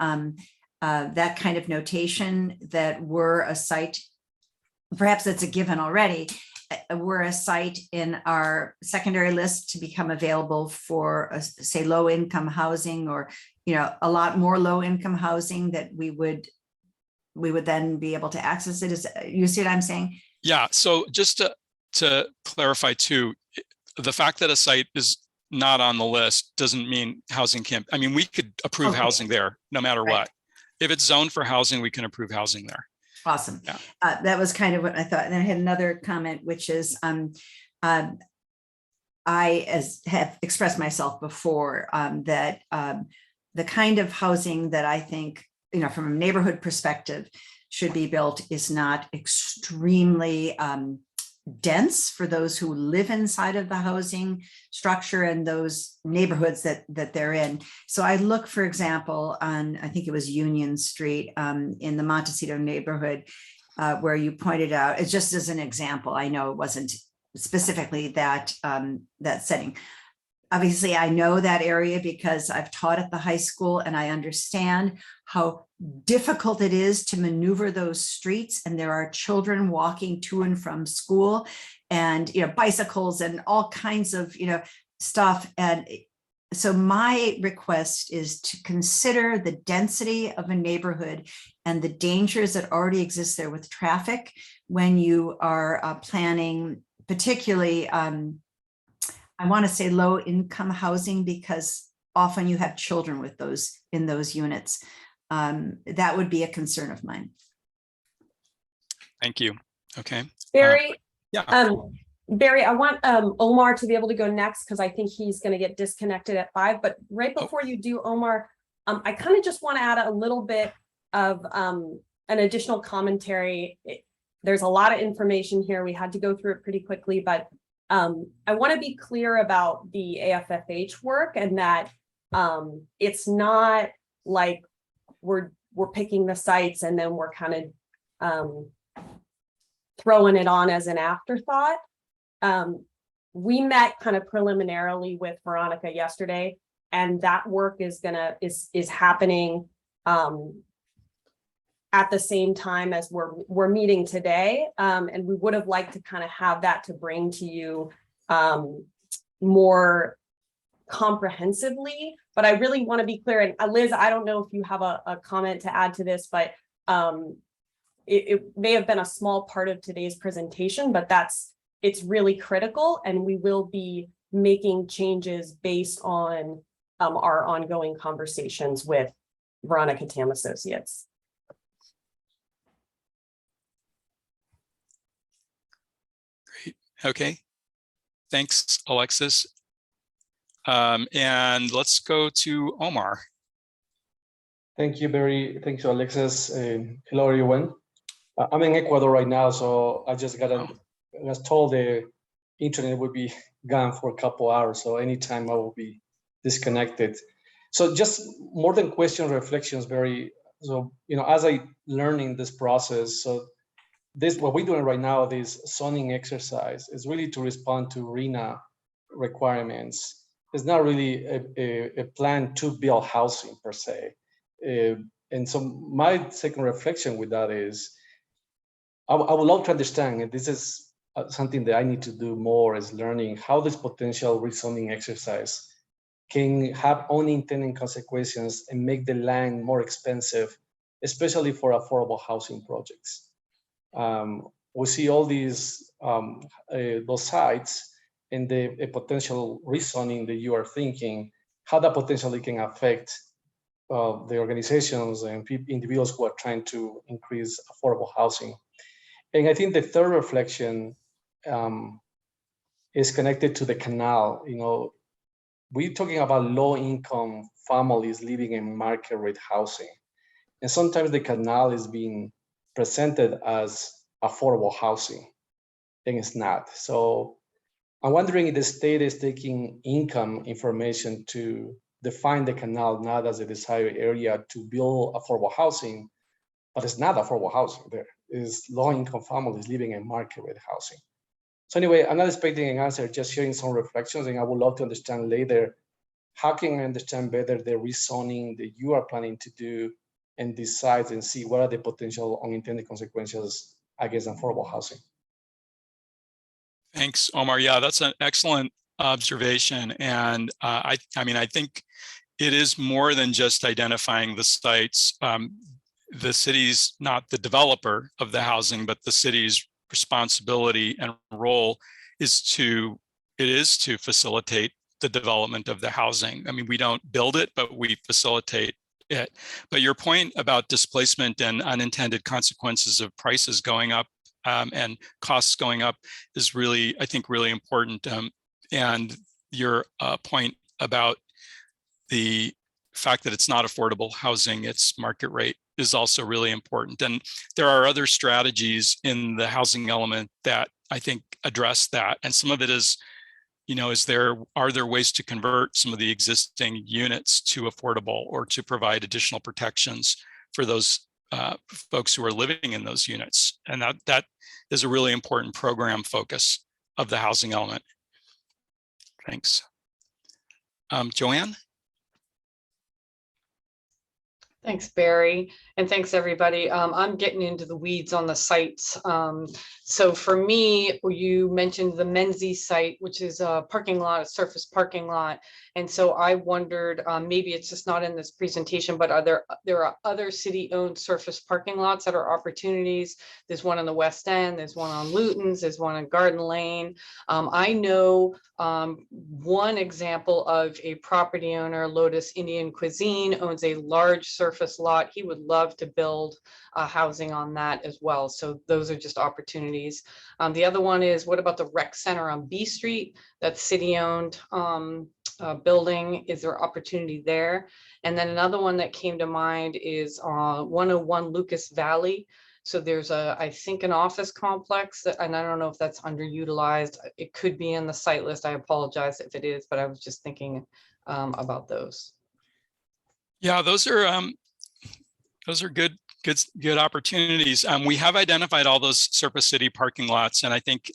that kind of notation that were a site, perhaps that's a given already, were a site in our secondary list to become available for say low income housing or a lot more low income housing that we would then be able to access it? Is you see what I'm saying? Yeah. So just to clarify too, the fact that a site is not on the list doesn't mean housing can't. We could approve housing there no matter what. If it's zoned for housing, we can approve housing there. Awesome. Yeah. That was kind of what I thought. And I had another comment, which is I have expressed myself before that the kind of housing that I think, from a neighborhood perspective should be built is not extremely dense for those who live inside of the housing structure and those neighborhoods that they're in. So I look, for example, on, I think it was Union Street in the Montecito neighborhood, where you pointed out, it's just as an example, I know it wasn't specifically that setting. Obviously, I know that area because I've taught at the high school and I understand how difficult it is to maneuver those streets. And there are children walking to and from school and, bicycles and all kinds of, stuff. And so my request is to consider the density of a neighborhood and the dangers that already exist there with traffic when you are planning, particularly, I want to say low income housing because often you have children with those in those units. That would be a concern of mine. Thank you. Okay. Barry, yeah. Barry, I want Omar to be able to go next because I think he's going to get disconnected at 5. But right before you do, Omar, I kind of just want to add a little bit of an additional commentary. There's a lot of information here. We had to go through it pretty quickly, but I want to be clear about the AFFH work and that it's not like we're picking the sites and then we're kind of throwing it on as an afterthought. We met kind of preliminarily with Veronica yesterday, and that work is happening at the same time as we're meeting today. And we would have liked to kind of have that to bring to you more comprehensively But I really want to be clear, and Liz, I don't know if you have a comment to add to this, but it may have been a small part of today's presentation, but it's really critical, and we will be making changes based on our ongoing conversations with Veronica Tam Associates. Great. Okay. Thanks, Alexis. And let's go to Omar. Thank you, Barry. Thank you, Alexis. Hello, everyone. I'm in Ecuador right now, so I just was told the internet would be gone for a couple hours, so anytime I will be disconnected. So just more than questions, reflections, Barry. So, as I learning this process, so what we're doing right now, this zoning exercise, is really to respond to RENA requirements. It's not really a plan to build housing per se. And so my second reflection with that is, I would love to understand, and this is something that I need to do more, is learning how this potential rezoning exercise can have unintended consequences and make the land more expensive, especially for affordable housing projects. We see all these those sites and the potential rezoning that you are thinking, how that potentially can affect the organizations and individuals who are trying to increase affordable housing. And I think the third reflection is connected to the canal. We're talking about low-income families living in market rate housing. And sometimes the canal is being presented as affordable housing, and it's not. So I'm wondering if the state is taking income information to define the canal not as a desired area to build affordable housing, but it's not affordable housing there. It's low-income families living in market rate housing. So anyway, I'm not expecting an answer, just sharing some reflections, and I would love to understand later, how can I understand better the rezoning that you are planning to do and decide and see what are the potential unintended consequences against affordable housing? Thanks, Omar. Yeah, that's an excellent observation. And I think it is more than just identifying the sites. The city's not the developer of the housing, but the city's responsibility and role is to facilitate the development of the housing. I mean, we don't build it, but we facilitate it. But your point about displacement and unintended consequences of prices going up and costs going up is really, I think, really important. And your point about the fact that it's not affordable housing, it's market rate, is also really important. And there are other strategies in the housing element that I think address that. And some of it is, are there ways to convert some of the existing units to affordable or to provide additional protections for those folks who are living in those units? And that is a really important program focus of the housing element. Thanks. Joanne? Thanks, Barry, and thanks, everybody. I'm getting into the weeds on the sites. So for me, you mentioned the Menzies site, which is a parking lot, a surface parking lot. And so I wondered, maybe it's just not in this presentation, but there are other city-owned surface parking lots that are opportunities. There's one on the West End, there's one on Luton's, there's one on Garden Lane. I know one example of a property owner, Lotus Indian Cuisine, owns a large surface lot. He would love to build housing on that as well. So those are just opportunities. The other one is, what about the rec center on B Street? That's city-owned building. Is there opportunity there? And then another one that came to mind is 101 Lucas Valley. So there's I think an office complex that, and I don't know if that's underutilized. It could be in the site list. I apologize if it is, but I was just thinking about those. Yeah, those are good opportunities. We have identified all those surface city parking lots, and I think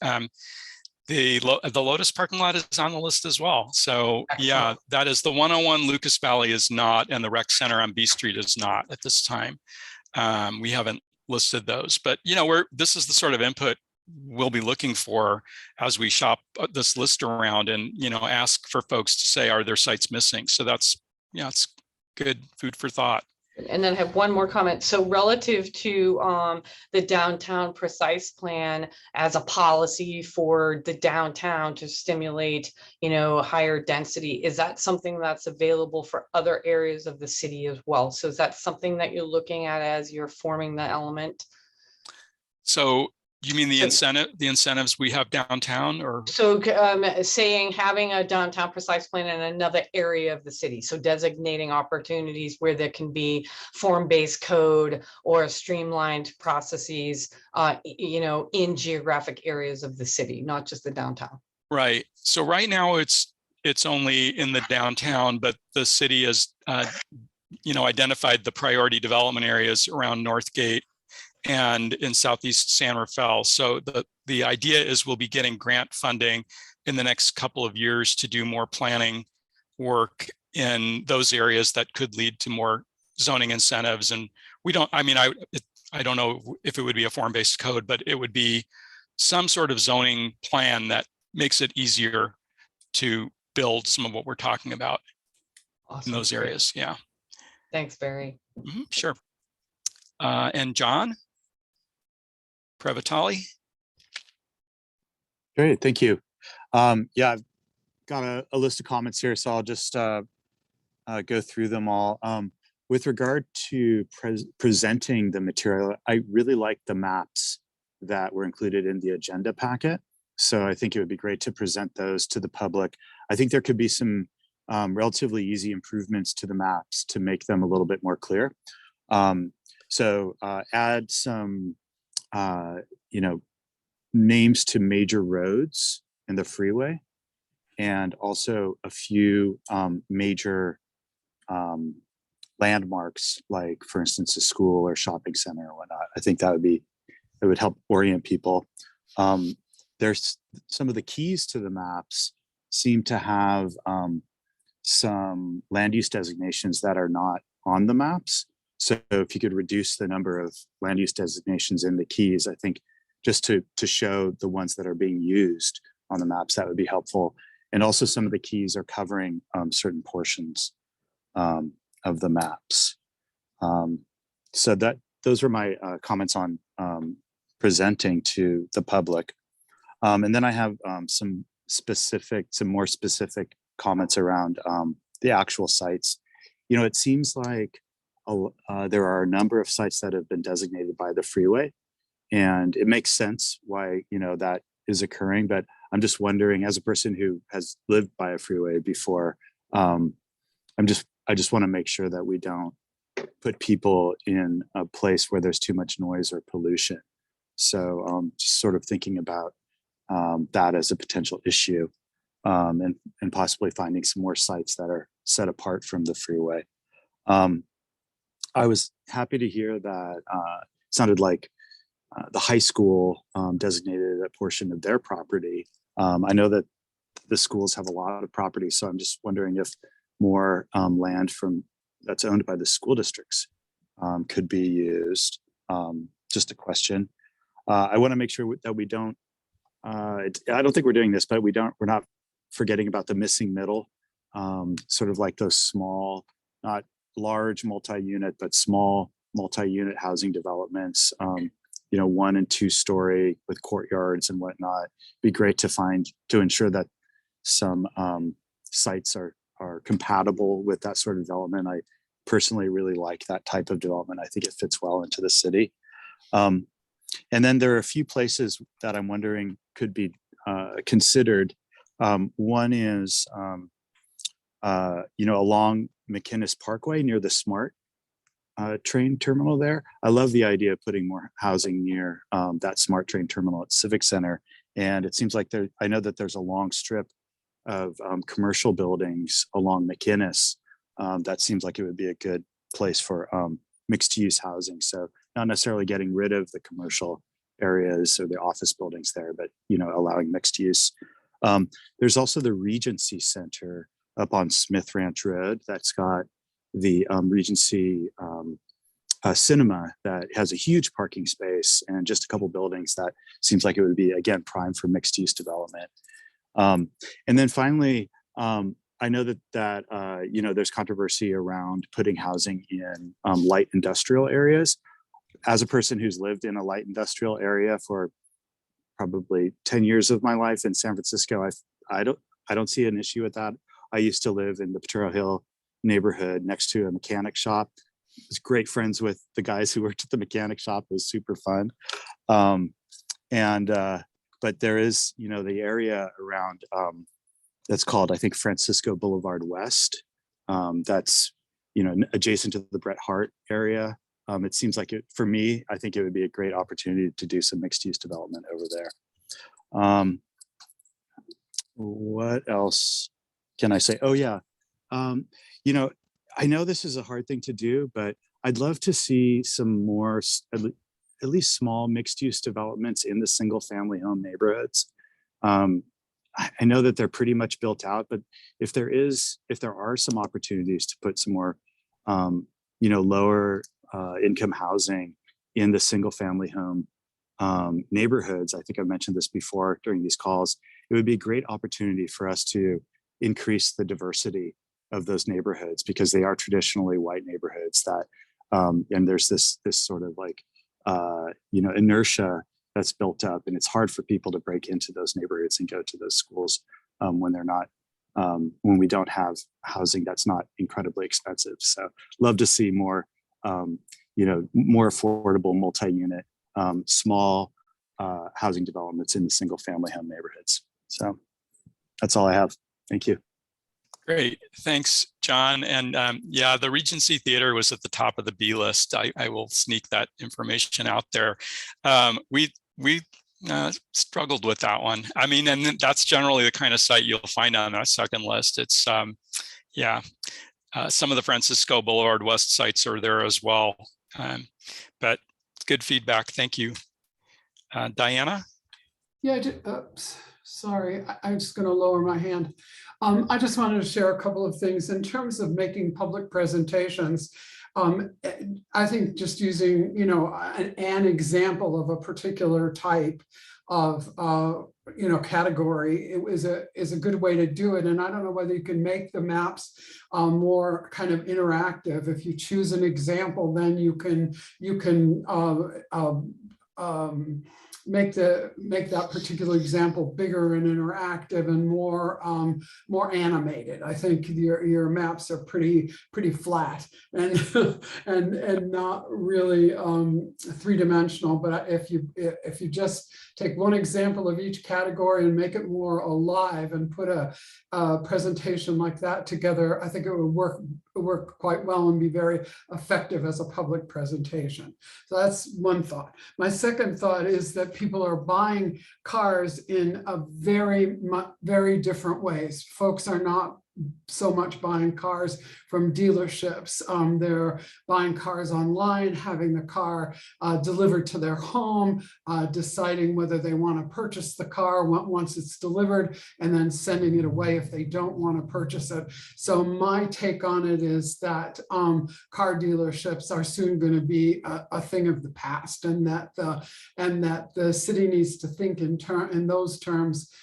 the Lotus parking lot is on the list as well. So yeah, that is the 101 Lucas Valley is not, and the rec center on B Street is not at this time. We haven't listed those, but this is the sort of input we'll be looking for as we shop this list around and ask for folks to say, are there sites missing? So that's yeah, it's good food for thought. And then I have one more comment. So relative to the downtown precise plan as a policy for the downtown to stimulate, higher density, is that something that's available for other areas of the city as well? So is that something that you're looking at as you're forming the element? So you mean the So- incentives we have downtown, or? So saying having a downtown precise plan in another area of the city, so designating opportunities where there can be form-based code or streamlined processes, in geographic areas of the city, not just the downtown. Right. So right now it's only in the downtown, but the city has, identified the priority development areas around Northgate and in Southeast San Rafael. So the idea is we'll be getting grant funding in the next couple of years to do more planning work in those areas that could lead to more zoning incentives. And we don't, I don't know if it would be a form-based code, but it would be some sort of zoning plan that makes it easier to build some of what we're talking about Awesome. in those Great. areas. Yeah. Thanks, Barry. Sure. And John Prevatali. Great, thank you. Yeah, I've got a list of comments here, so I'll just go through them all. With regard to presenting the material, I really like the maps that were included in the agenda packet. So I think it would be great to present those to the public. I think there could be some relatively easy improvements to the maps to make them a little bit more clear. So add some, names to major roads in the freeway, and also a few major landmarks, like for instance, a school or shopping center or whatnot. I think it would help orient people. There's some of the keys to the maps seem to have some land use designations that are not on the maps. So if you could reduce the number of land use designations in the keys, I think just to show the ones that are being used on the maps, that would be helpful. And also some of the keys are covering certain portions of the maps. So those are my comments on presenting to the public. And then I have some more specific comments around the actual sites. It seems like there are a number of sites that have been designated by the freeway, and it makes sense why that is occurring. But I'm just wondering, as a person who has lived by a freeway before, I just want to make sure that we don't put people in a place where there's too much noise or pollution. So just sort of thinking about that as a potential issue, and possibly finding some more sites that are set apart from the freeway. I was happy to hear that it sounded like the high school designated a portion of their property. I know that the schools have a lot of property, so I'm just wondering if more land that's owned by the school districts could be used. Just a question. I want to make sure that we don't. I don't think we're doing this, but we're not forgetting about the missing middle, sort of like those small, not large multi-unit, but small multi-unit housing developments, 1 and 2 story with courtyards and whatnot. Be great to ensure that some sites are compatible with that sort of development. I personally really like that type of development. I think it fits well into the city. And then there are a few places that I'm wondering could be considered. One is, along McInnes Parkway near the SMART train terminal there. I love the idea of putting more housing near that SMART train terminal at Civic Center. And it seems like I know that there's a long strip of commercial buildings along McInnes. That seems like it would be a good place for mixed use housing. So not necessarily getting rid of the commercial areas or the office buildings there, but allowing mixed use. There's also the Regency Center up on Smith Ranch Road that's got the Regency Cinema that has a huge parking space and just a couple buildings that seems like it would be, again, prime for mixed use development. And then finally, I know that you know, there's controversy around putting housing in light industrial areas. As a person who's lived in a light industrial area for probably 10 years of my life in San Francisco, I don't see an issue with that. I used to live in the Potrero Hill neighborhood next to a mechanic shop. I was great friends with the guys who worked at the mechanic shop. It was super fun. But there is, you know, the area around that's called, I think, Francisco Boulevard West. That's, you know, adjacent to the Bret Hart area. It seems like it, for me, I think it would be a great opportunity to do some mixed use development over there. What else can I say? Oh yeah. You know, I know this is a hard thing to do, but I'd love to see some more, at least small mixed use developments in the single family home neighborhoods. I know that they're pretty much built out, but if there are some opportunities to put some more, you know, lower income housing in the single family home neighborhoods, I think I've mentioned this before during these calls, it would be a great opportunity for us to increase the diversity of those neighborhoods, because they are traditionally white neighborhoods that, and there's this sort of like, you know, inertia that's built up, and it's hard for people to break into those neighborhoods and go to those schools when they're not, when we don't have housing that's not incredibly expensive. So love to see more, you know, more affordable multi-unit, small housing developments in the single family home neighborhoods. So that's all I have. Thank you. Great, thanks, John. And yeah, the Regency Theater was at the top of the B list. I will sneak that information out there. We struggled with that one. I mean, and that's generally the kind of site you'll find on that second list. It's yeah, some of the Francisco Boulevard West sites are there as well. But good feedback. Thank you, Diana. Yeah, sorry, I'm just going to lower my hand. I just wanted to share a couple of things in terms of making public presentations. I think just using, you know, an example of a particular type of, you know, category, it is a good way to do it. And I don't know whether you can make the maps more kind of interactive. If you choose an example, then you can make that particular example bigger and interactive and more animated. I think your maps are pretty flat and not really three-dimensional. But if you just take one example of each category and make it more alive and put a presentation like that together, I think it would work quite well and be very effective as a public presentation. So that's one thought. My second thought is that people are buying cars in a very different ways. Folks are not so much buying cars from dealerships. They're buying cars online, having the car delivered to their home, deciding whether they want to purchase the car once it's delivered, and then sending it away if they don't want to purchase it. So my take on it is that car dealerships are soon going to be a thing of the past, and that the city needs to think in those terms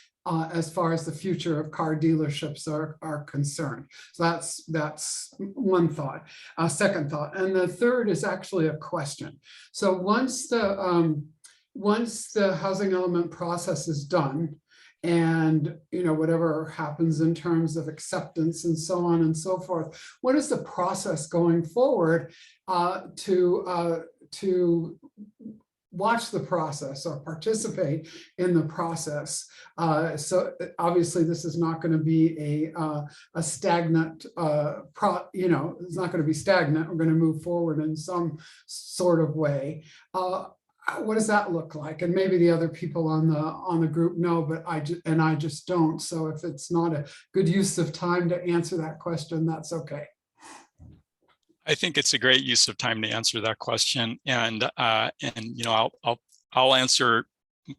as far as the future of car dealerships are concerned. So that's one thought. Second thought, and the third is actually a question. So once the housing element process is done, and you know, whatever happens in terms of acceptance and so on and so forth, what is the process going forward to watch the process or participate in the process? So obviously this is not going to be a stagnant, you know, it's not going to be stagnant. We're going to move forward in some sort of way. What does that look like? And maybe the other people on the group know, but I just don't. So if it's not a good use of time to answer that question, that's okay. I think it's a great use of time to answer that question, and you know, I'll answer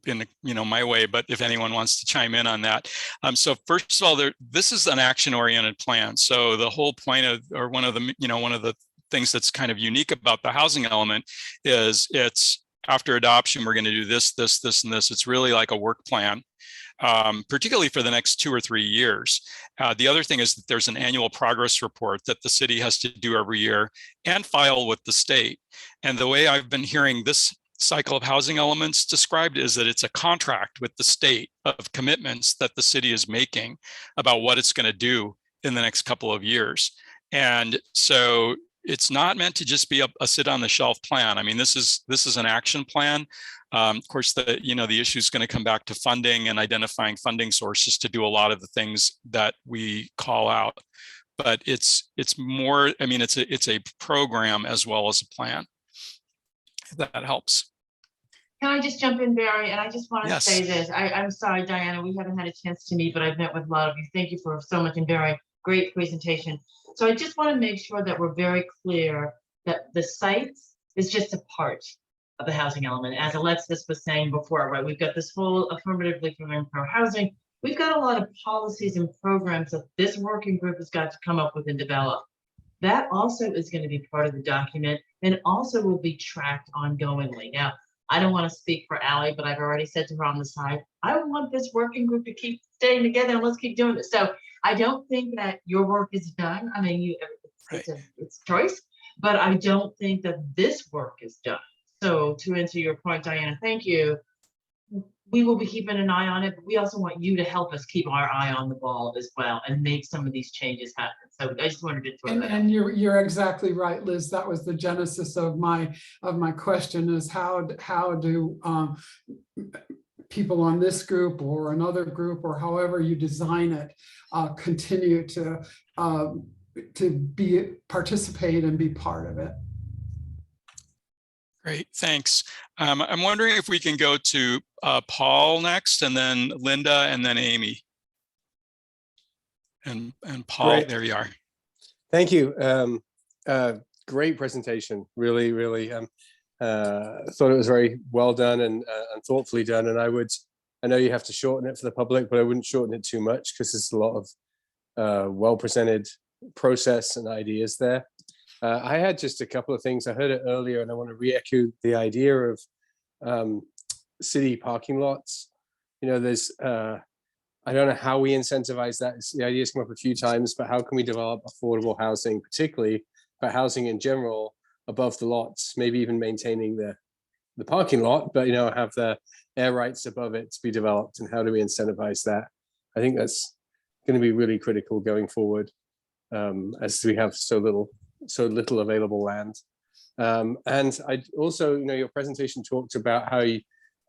in, you know, my way, but if anyone wants to chime in on that. So first of all, this is an action-oriented plan. So the whole point of, or one of the things that's kind of unique about the housing element is it's after adoption, we're going to do this, this, this, and this. It's really like a work plan, particularly for the next 2 or 3 years. The other thing is that there's an annual progress report that the city has to do every year and file with the state. And the way I've been hearing this cycle of housing elements described is that it's a contract with the state of commitments that the city is making about what it's going to do in the next couple of years. And so it's not meant to just be a sit on the shelf plan. I mean, this is an action plan. Of course, the issue is going to come back to funding and identifying funding sources to do a lot of the things that we call out. But it's more, I mean, it's a program as well as a plan. If that helps. Can I just jump in, Barry? And I just want to Yes. say this. I'm sorry, Diana, we haven't had a chance to meet, but I've met with a lot of you. Thank you for so much and very great presentation. So I just want to make sure that we're very clear that the sites is just a part of the housing element. As Alexis was saying before, right? We've got this whole affirmatively for housing. We've got a lot of policies and programs that this working group has got to come up with and develop. That also is going to be part of the document and also will be tracked ongoingly. Now, I don't want to speak for Allie, but I've already said to her on the side, I want this working group to keep staying together and let's keep doing it. So I don't think that your work is done. I mean, it's choice, but I don't think that this work is done. So to answer your point, Diana, thank you. We will be keeping an eye on it, but we also want you to help us keep our eye on the ball as well and make some of these changes happen. So I just wanted to throw that out. And you're exactly right, Liz. That was the genesis of my question: is how do people on this group or another group or however you design it continue to participate and be part of it. Great, thanks. I'm wondering if we can go to Paul next, and then Linda, and then Amy. And Paul, Great. There you are. Thank you. Great presentation. Really, really thought it was very well done and thoughtfully done. And I know you have to shorten it for the public, but I wouldn't shorten it too much because there's a lot of well-presented process and ideas there. I had just a couple of things. I heard it earlier, and I want to re-echo the idea of city parking lots. You know, there's I don't know how we incentivize that. The idea's come up a few times, but how can we develop affordable housing, particularly, but housing in general, above the lots? Maybe even maintaining the parking lot, but have the air rights above it to be developed. And how do we incentivize that? I think that's going to be really critical going forward, as we have so little available land. And I also, your presentation talked about how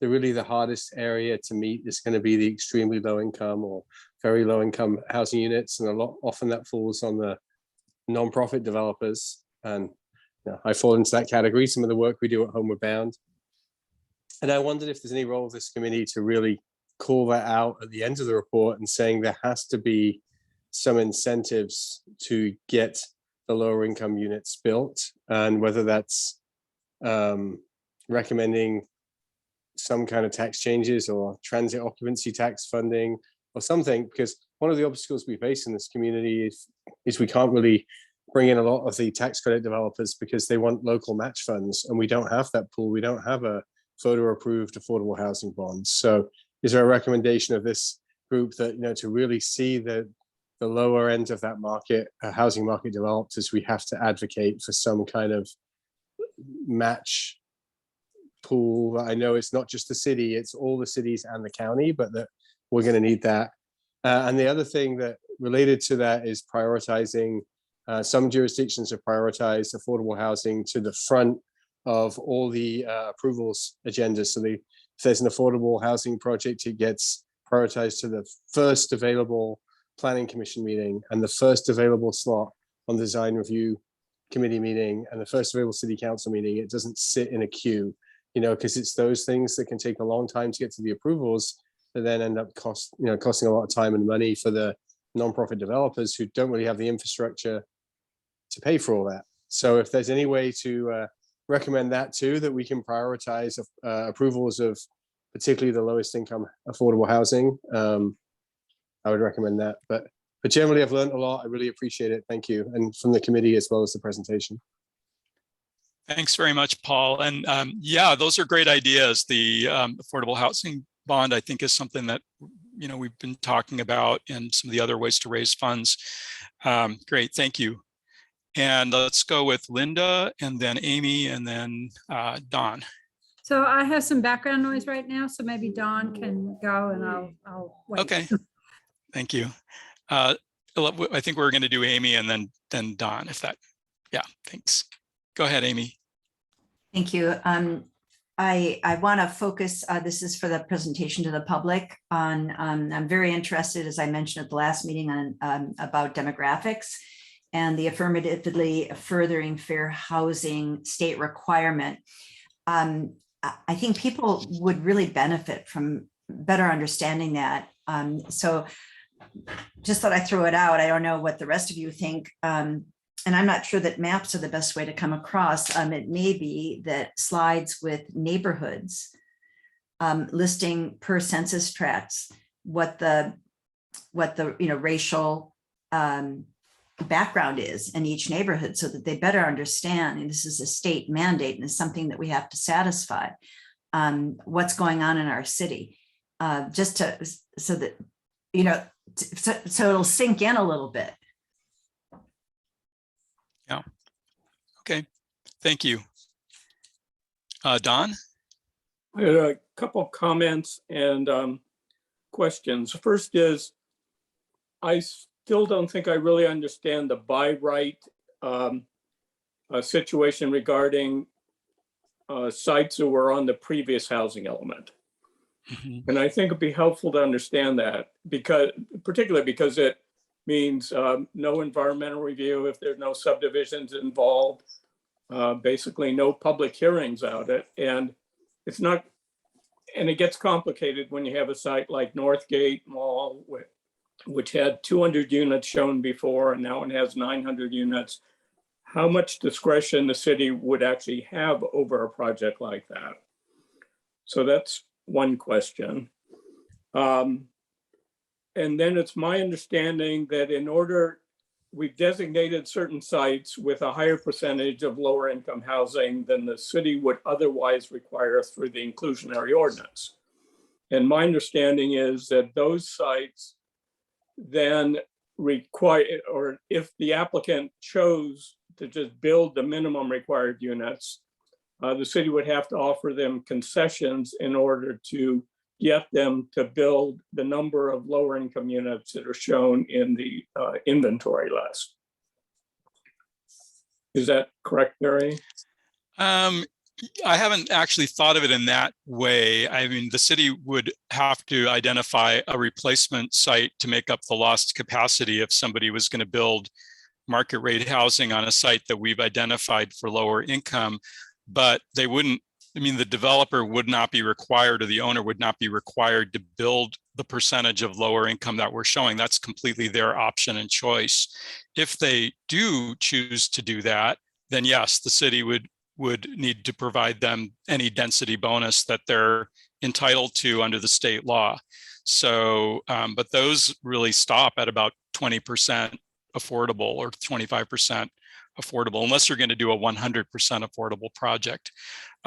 the hardest area to meet is going to be the extremely low income or very low income housing units, and often that falls on the nonprofit developers. And I fall into that category. Some of the work we do at Homeward Bound, and I wondered if there's any role of this committee to really call that out at the end of the report and saying there has to be some incentives to get the lower income units built, and whether that's recommending some kind of tax changes or transit occupancy tax funding or something, because one of the obstacles we face in this community is we can't really bring in a lot of the tax credit developers because they want local match funds, and we don't have that pool. We don't have a photo approved affordable housing bond. So is there a recommendation of this group that, to really see the lower end of that market, housing market developed, is we have to advocate for some kind of match pool? I know it's not just the city, it's all the cities and the county, but that we're going to need that. And the other thing that related to that is prioritizing. Some jurisdictions have prioritized affordable housing to the front of all the approvals agendas. So if there's an affordable housing project, it gets prioritized to the first available planning commission meeting and the first available slot on the design review committee meeting and the first available city council meeting. It doesn't sit in a queue, because it's those things that can take a long time to get to the approvals that then end up costing a lot of time and money for the nonprofit developers who don't really have the infrastructure to pay for all that. So if there's any way to recommend that too, that we can prioritize approvals of particularly the lowest income affordable housing, I would recommend that. But generally, I've learned a lot. I really appreciate it. Thank you. And from the committee as well as the presentation. Thanks very much, Paul. And yeah, those are great ideas. The affordable housing bond, I think, is something that, you know, we've been talking about, and some of the other ways to raise funds. Great, thank you. And let's go with Linda, and then Amy, and then Don. So I have some background noise right now, so maybe Dawn can go and I'll wait. Okay, thank you. I think we're going to do Amy and then Don, if that, yeah, thanks. Go ahead, Amy. Thank you. I want to focus, this is for the presentation to the public on, I'm very interested, as I mentioned at the last meeting, on about demographics and the affirmatively furthering fair housing state requirement. I think people would really benefit from better understanding that. So just thought I'd throw it out. I don't know what the rest of you think. And I'm not sure that maps are the best way to come across. It may be that slides with neighborhoods listing per census tracts what the racial background is in each neighborhood, so that they better understand, and this is a state mandate and it's something that we have to satisfy, what's going on in our city, just to, so that, you know, so it'll sink in a little bit. Yeah. Okay. Thank you. Don? I had a couple of comments and questions. First is, I still don't think I really understand the by right situation regarding sites that were on the previous housing element. Mm-hmm. And I think it'd be helpful to understand that, particularly because it means no environmental review if there's no subdivisions involved, basically no public hearings out it. And it's not, and it gets complicated when you have a site like Northgate Mall, which had 200 units shown before, and now it has 900 units. How much discretion the city would actually have over a project like that? So that's one question. And then it's my understanding that in order, we've designated certain sites with a higher percentage of lower income housing than the city would otherwise require through the inclusionary ordinance. And my understanding is that those sites then require, or if the applicant chose to just build the minimum required units, the city would have to offer them concessions in order to get them to build the number of lower income units that are shown in the inventory list. Is that correct, Barry? I haven't actually thought of it in that way. I mean, the city would have to identify a replacement site to make up the lost capacity if somebody was going to build market rate housing on a site that we've identified for lower income, but they wouldn't, I mean, the developer would not be required, or the owner would not be required to build the percentage of lower income that we're showing. That's completely their option and choice. If they do choose to do that, then yes, the city would need to provide them any density bonus that they're entitled to under the state law. So, but those really stop at about 20% affordable or 25% affordable, unless you're going to do a 100% affordable project.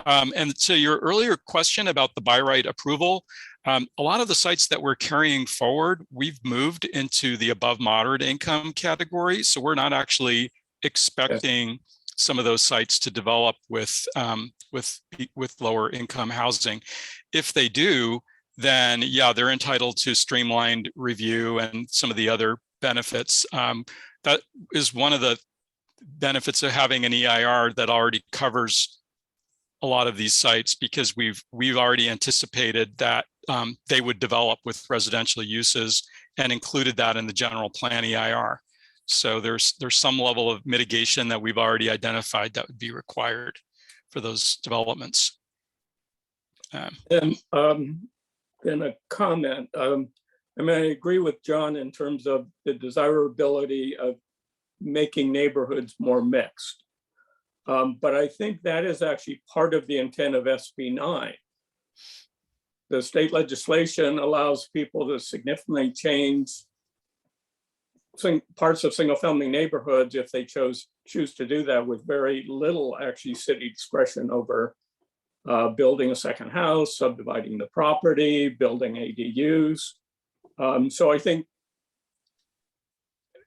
And so your earlier question about the by right approval, a lot of the sites that we're carrying forward, we've moved into the above moderate income category. So we're not actually expecting some of those sites to develop with lower income housing. If they do, then yeah, they're entitled to streamlined review and some of the other benefits. That is one of the benefits of having an EIR that already covers a lot of these sites, because we've already anticipated that they would develop with residential uses and included that in the general plan EIR. So there's some level of mitigation that we've already identified that would be required for those developments. And a comment. I mean, I agree with John in terms of the desirability of making neighborhoods more mixed. But I think that is actually part of the intent of SB 9. The state legislation allows people to significantly change parts of single-family neighborhoods, if they choose to do that, with very little actually city discretion over building a second house, subdividing the property, building ADUs. So I think,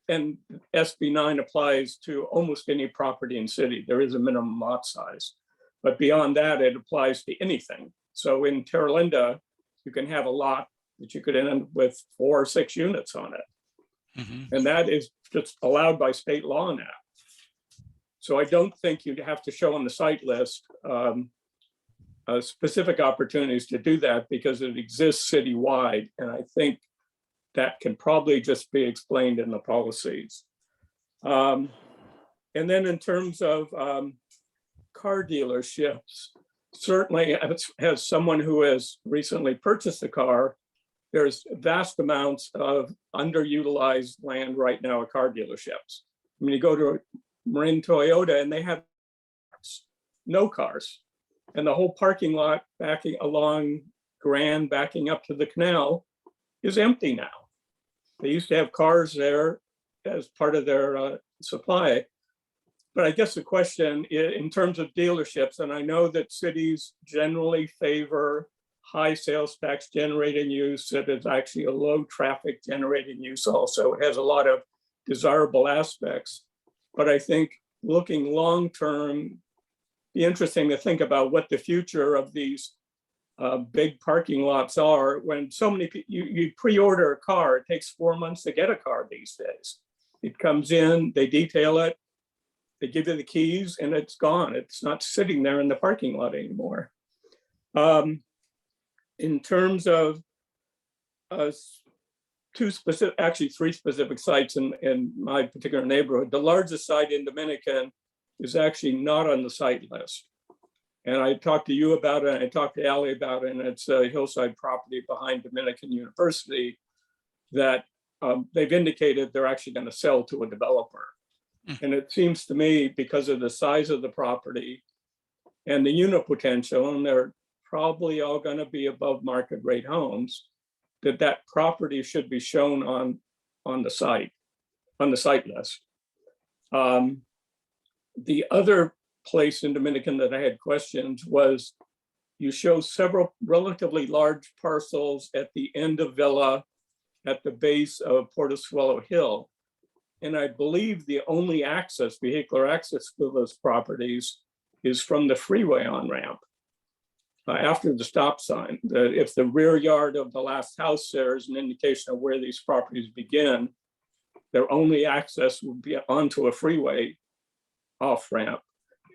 and SB 9 applies to almost any property in city. There is a minimum lot size, but beyond that, it applies to anything. So in Terra Linda, you can have a lot that you could end with 4 or 6 units on it. Mm-hmm. And that is just allowed by state law now. So I don't think you'd have to show on the site list specific opportunities to do that because it exists citywide. And I think that can probably just be explained in the policies. And then in terms of car dealerships, certainly as someone who has recently purchased a car, there's vast amounts of underutilized land right now at car dealerships. I mean, you go to Marin Toyota and they have no cars. And the whole parking lot backing along Grand, backing up to the canal, is empty now. They used to have cars there as part of their supply. But I guess the question in terms of dealerships, and I know that cities generally favor high sales tax generating use, that is actually a low traffic generating use also. It has a lot of desirable aspects. But I think looking long-term, be interesting to think about what the future of these big parking lots are when so many people, you pre-order a car, it takes 4 months to get a car these days. It comes in, they detail it, they give you the keys and it's gone. It's not sitting there in the parking lot anymore. In terms of three specific sites in my particular neighborhood, the largest site in Dominican is actually not on the site list. And I talked to you about it, and I talked to Allie about it, and it's a hillside property behind Dominican University that they've indicated they're actually going to sell to a developer. And it seems to me, because of the size of the property and the unit potential, and they're probably all going to be above market rate homes, that property should be shown on the site list. The other place in Dominican that I had questions was you show several relatively large parcels at the end of Villa at the base of Portosuelo Hill. And I believe the only vehicular access to those properties is from the freeway on-ramp after the stop sign. If the rear yard of the last house there is an indication of where these properties begin, their only access would be onto a freeway off-ramp.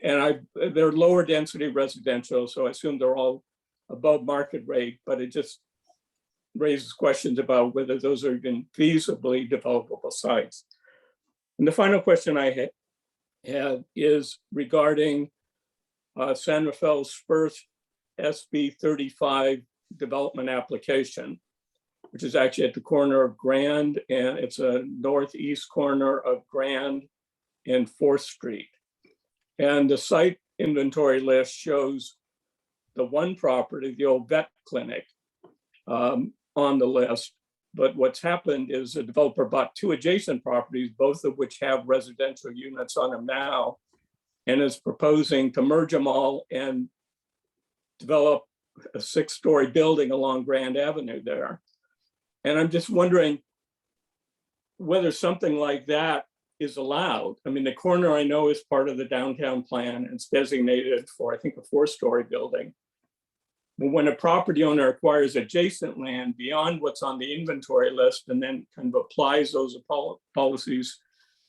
And they're lower density residential, so I assume they're all above market rate, but it just raises questions about whether those are even feasibly developable sites. And the final question I had is regarding San Rafael's first SB 35 development application, which is actually at the corner of Grand, and it's a northeast corner of Grand and 4th Street. And the site inventory list shows the one property, the old vet clinic, on the list. But what's happened is the developer bought 2 adjacent properties, both of which have residential units on them now, and is proposing to merge them all and develop a 6-story building along Grand Avenue there. And I'm just wondering whether something like that is allowed. I mean, the corner I know is part of the downtown plan and it's designated for, I think, a 4-story building. But when a property owner acquires adjacent land beyond what's on the inventory list and then kind of applies those policies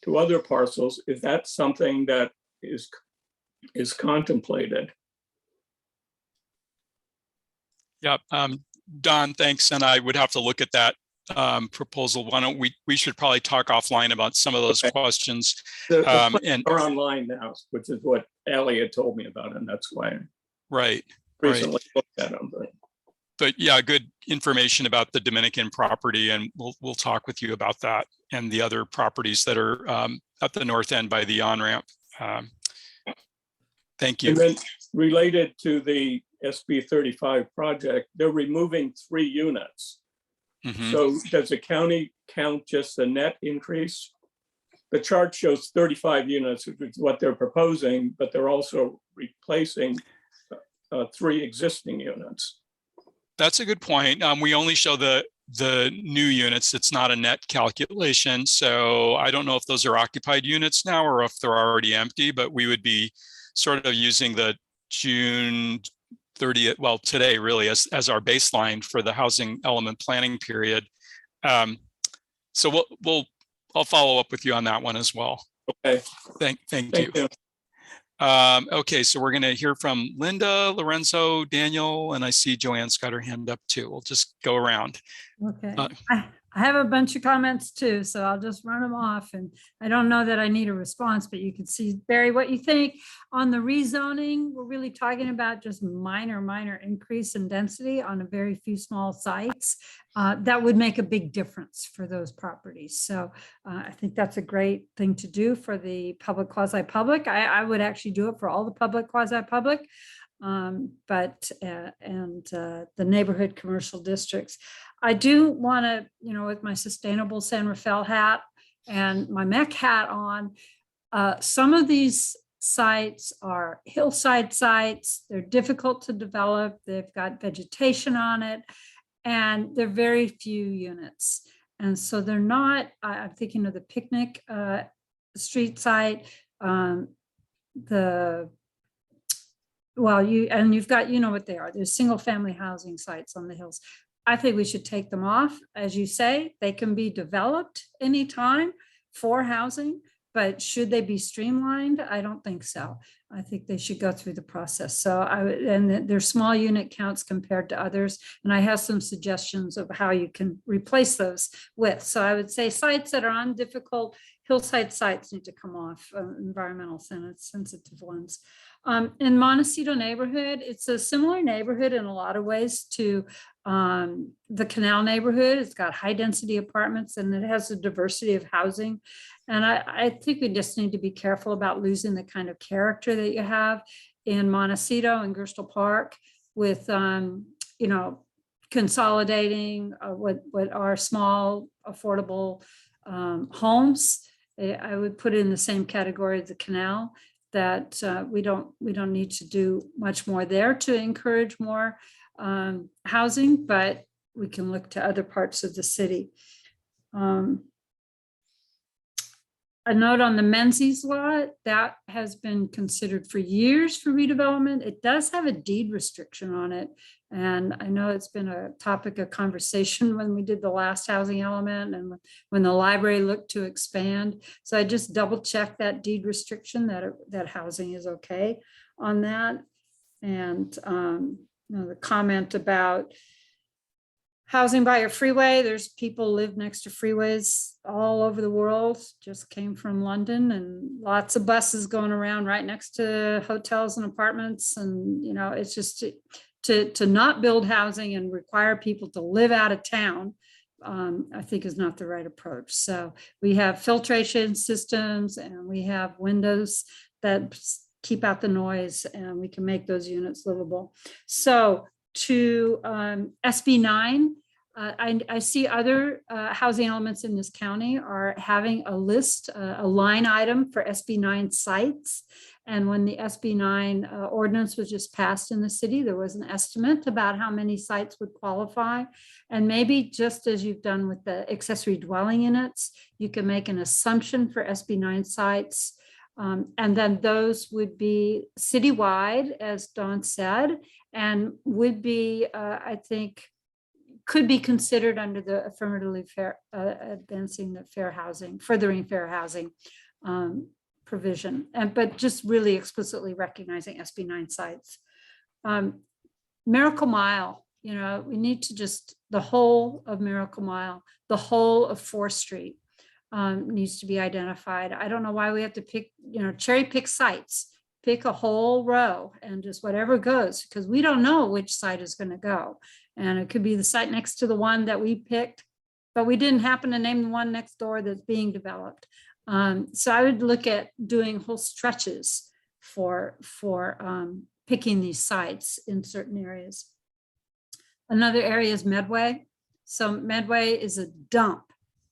to other parcels, is that something that is contemplated? Yeah, Don, thanks. And I would have to look at that proposal. Why don't we should probably talk offline about some of those questions. The plans are online now, which is what Allie had told me about, and that's why I recently looked at them. But yeah, good information about the Dominican property, and we'll talk with you about that and the other properties that are at the north end by the on-ramp. Thank you. And then related to the SB 35 project, they're removing 3 units. Mhm. So does the county count just the net increase? The chart shows 35 units, which is what they're proposing, but they're also replacing 3 existing units. That's a good point. We only show the new units. It's not a net calculation. So I don't know if those are occupied units now or if they're already empty, but we would be sort of using the June 30th, well, today really as our baseline for the housing element planning period. So I'll follow up with you on that one as well. Okay. Thank you. Okay, so we're going to hear from Linda, Lorenzo, Daniel, and I see Joanne's got her hand up too. We'll just go around. Okay, I have a bunch of comments too, so I'll just run them off, and I don't know that I need a response, but you can see, Barry, what you think. On the rezoning, we're really talking about just minor increase in density on a very few small sites. That would make a big difference for those properties. So I think that's a great thing to do for the public quasi-public. I would actually do it for all the public quasi-public. But the neighborhood commercial districts. I do want to, with my sustainable San Rafael hat and my MEC hat on, some of these sites are hillside sites. They're difficult to develop. They've got vegetation on it, and they're very few units. And so they're not, I'm thinking of the picnic street site, you've got, what they are. There's single family housing sites on the hills. I think we should take them off. As you say, they can be developed anytime for housing, but should they be streamlined? I don't think so. I think they should go through the process. And they're small unit counts compared to others. And I have some suggestions of how you can replace those with. So I would say sites that are on difficult hillside sites need to come off, environmental sensitive ones. In Montecito neighborhood, it's a similar neighborhood in a lot of ways to the Canal neighborhood. It's got high density apartments and it has a diversity of housing. And I think we just need to be careful about losing the kind of character that you have in Montecito and Gerstle Park with, consolidating what are small, affordable homes. I would put it in the same category as the Canal, that we don't need to do much more there to encourage more housing, but we can look to other parts of the city. A note on the Menzies lot, that has been considered for years for redevelopment. It does have a deed restriction on it. And I know it's been a topic of conversation when we did the last housing element and when the library looked to expand. So I just double checked that deed restriction that housing is okay on that. And the comment about housing by a freeway, there's people live next to freeways all over the world, just came from London, and lots of buses going around right next to hotels and apartments. And, it's just to not build housing and require people to live out of town, I think is not the right approach. So we have filtration systems and we have windows that keep out the noise, and we can make those units livable. So to SB9, I see other housing elements in this county are having a list, a line item for SB9 sites. And when the SB9 ordinance was just passed in the city, there was an estimate about how many sites would qualify. And maybe just as you've done with the accessory dwelling units, you can make an assumption for SB9 sites. And then those would be citywide, as Dawn said, and would be, I think, could be considered under the affirmatively fair, advancing the fair housing, furthering fair housing provision, but just really explicitly recognizing SB9 sites. Miracle Mile, we need to just, the whole of Miracle Mile, the whole of 4th Street needs to be identified. I don't know why we have to pick, cherry pick sites, pick a whole row and just whatever goes, because we don't know which site is going to go. And it could be the site next to the one that we picked, but we didn't happen to name the one next door that's being developed. So I would look at doing whole stretches for picking these sites in certain areas. Another area is Medway. So Medway is a dump.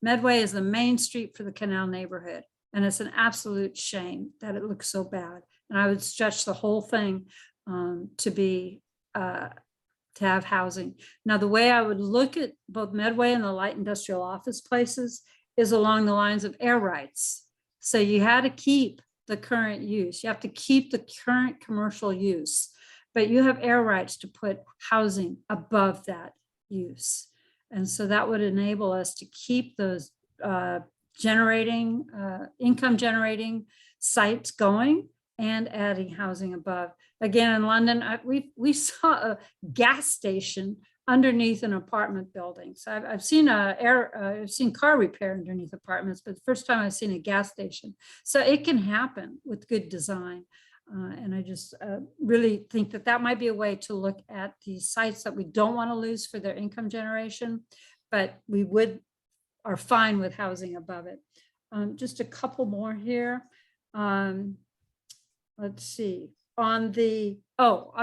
Medway is the main street for the Canal neighborhood. And it's an absolute shame that it looks so bad. And I would stretch the whole thing to have housing. Now, the way I would look at both Medway and the light industrial office places is along the lines of air rights. So you had to keep the current use. You have to keep the current commercial use, but you have air rights to put housing above that use. And so that would enable us to keep those income generating sites going and adding housing above. Again, in London, we saw a gas station underneath an apartment building. So I've seen I've seen car repair underneath apartments, but the first time I've seen a gas station. So it can happen with good design. And I just really think that that might be a way to look at the sites that we don't want to lose for their income generation, but we are fine with housing above it. Just a couple more here. Let's see. I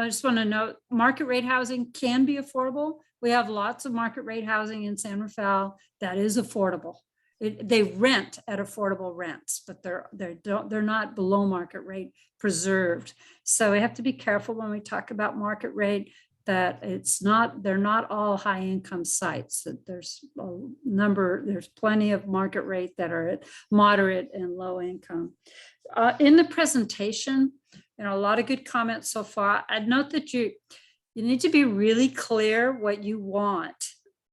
just want to note, market rate housing can be affordable. We have lots of market rate housing in San Rafael that is affordable. They rent at affordable rents, but they're not below market rate preserved. So we have to be careful when we talk about market rate that they're not all high income sites, that there's plenty of market rate that are at moderate and low income. In the presentation, a lot of good comments so far. I'd note that you need to be really clear what you want.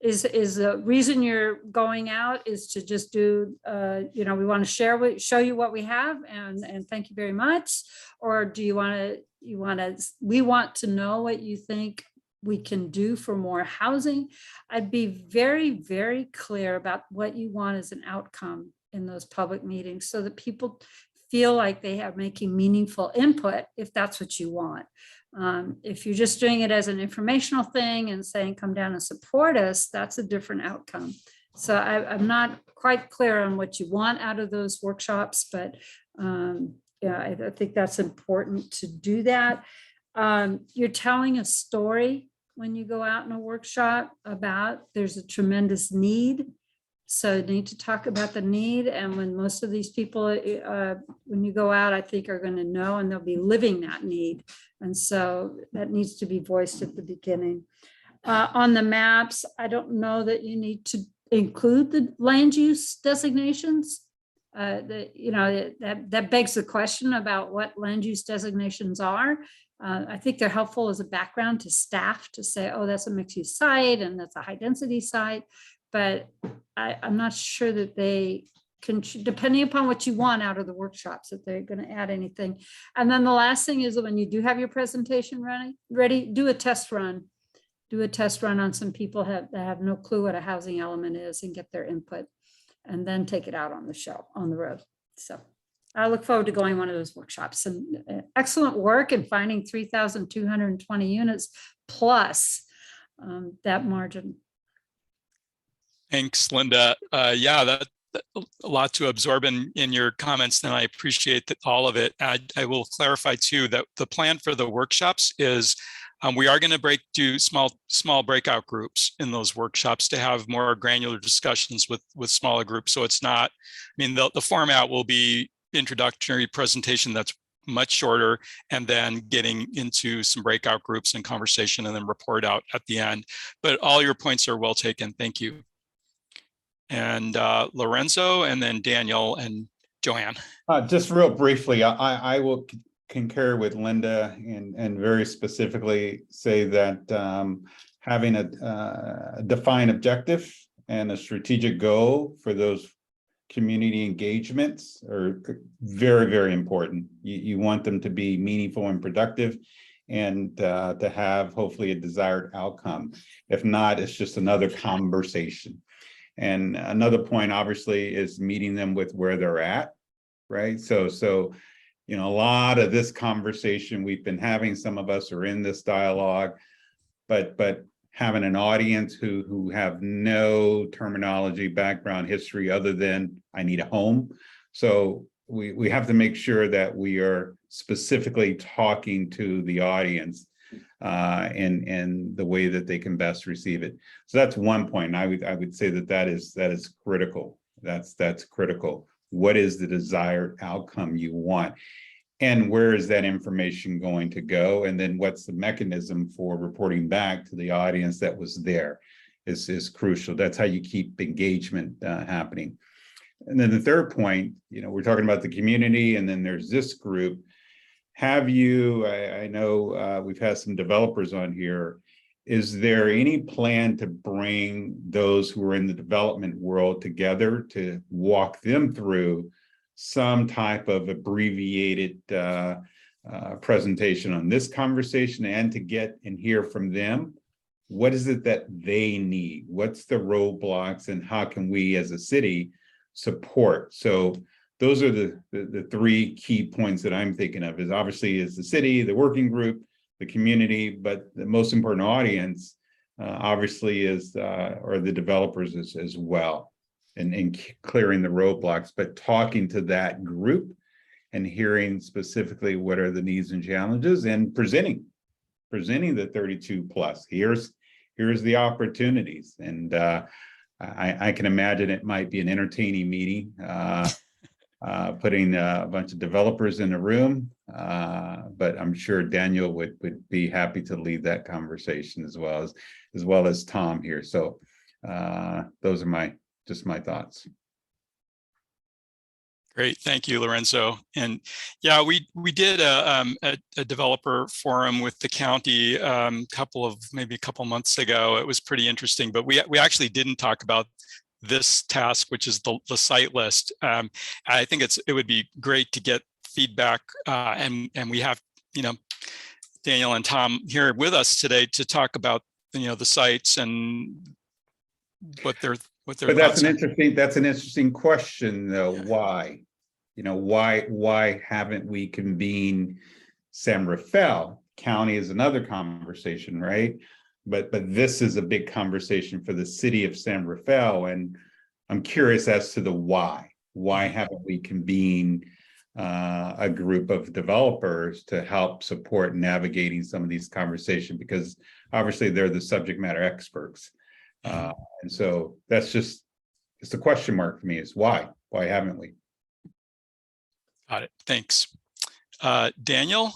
Is the reason you're going out is to just do, we want to show you what we have and thank you very much? Or do we want to know what you think we can do for more housing? I'd be very, very clear about what you want as an outcome in those public meetings so that people feel like they are making meaningful input if that's what you want. If you're just doing it as an informational thing and saying, come down and support us, that's a different outcome. So I'm not quite clear on what you want out of those workshops, but I think that's important to do that. You're telling a story when you go out in a workshop about there's a tremendous need. So you need to talk about the need. And when most of these people, when you go out, I think are going to know and they'll be living that need. And so that needs to be voiced at the beginning. On the maps, I don't know that you need to include the land use designations. That begs the question about what land use designations are. I think they're helpful as a background to staff to say, oh, that's a mixed use site and that's a high density site. But I'm not sure that they can, depending upon what you want out of the workshops, that they're going to add anything. And then the last thing is that when you do have your presentation ready, do a test run. Do a test run on some people that have no clue what a housing element is and get their input, and then take it out on the show, on the road. So I look forward to going one of those workshops, and excellent work in finding 3,220 units plus that margin. Thanks, Linda. Yeah, that's a lot to absorb in your comments, and I appreciate all of it. I will clarify too that the plan for the workshops is we are going to do small breakout groups in those workshops to have more granular discussions with smaller groups. So it's not, the format will be introductory presentation that's much shorter, and then getting into some breakout groups and conversation, and then report out at the end. But all your points are well taken. Thank you. And Lorenzo, and then Daniel and Joanne. Just real briefly, I will concur with Linda and very specifically say that having a defined objective and a strategic goal for those community engagements are very, very important. You want them to be meaningful and productive, and to have hopefully a desired outcome. If not, it's just another conversation. And another point, obviously, is meeting them with where they're at, right? So a lot of this conversation we've been having, some of us are in this dialogue, but having an audience who have no terminology, background, history other than I need a home. So we have to make sure that we are specifically talking to the audience and the way that they can best receive it. So that's one point. I would say that is critical. That's critical. What is the desired outcome you want? And where is that information going to go? And then what's the mechanism for reporting back to the audience that was there is crucial. That's how you keep engagement happening. And then the third point, we're talking about the community, and then there's this group. Have you, I know we've had some developers on here. Is there any plan to bring those who are in the development world together to walk them through some type of abbreviated presentation on this conversation, and to get and hear from them? What is it that they need? What's the roadblocks, and how can we as a city support? So those are the three key points that I'm thinking of. Is obviously is the city, the working group, the community, but the most important audience obviously is are the developers as well, and clearing the roadblocks, but talking to that group and hearing specifically what are the needs and challenges, and presenting the 32 plus. Here's the opportunities. And I can imagine it might be an entertaining meeting, putting a bunch of developers in a room, but I'm sure Daniel would be happy to lead that conversation as well as Tom here. So those are just my thoughts. Great, thank you, Lorenzo. And yeah, we did a developer forum with the county maybe a couple months ago. It was pretty interesting, but we actually didn't talk about this task, which is the site list. I think it would be great to get feedback, and we have Daniel and Tom here with us today to talk about the sites and what their but that's an interesting question, though. Why? Why haven't we convened San Rafael? County is another conversation, right? But this is a big conversation for the city of San Rafael, and I'm curious as to the why. Why haven't we convened a group of developers to help support navigating some of these conversations? Because obviously they're the subject matter experts. And so it's a question mark for me, is why haven't we? Got it. Thanks. Daniel?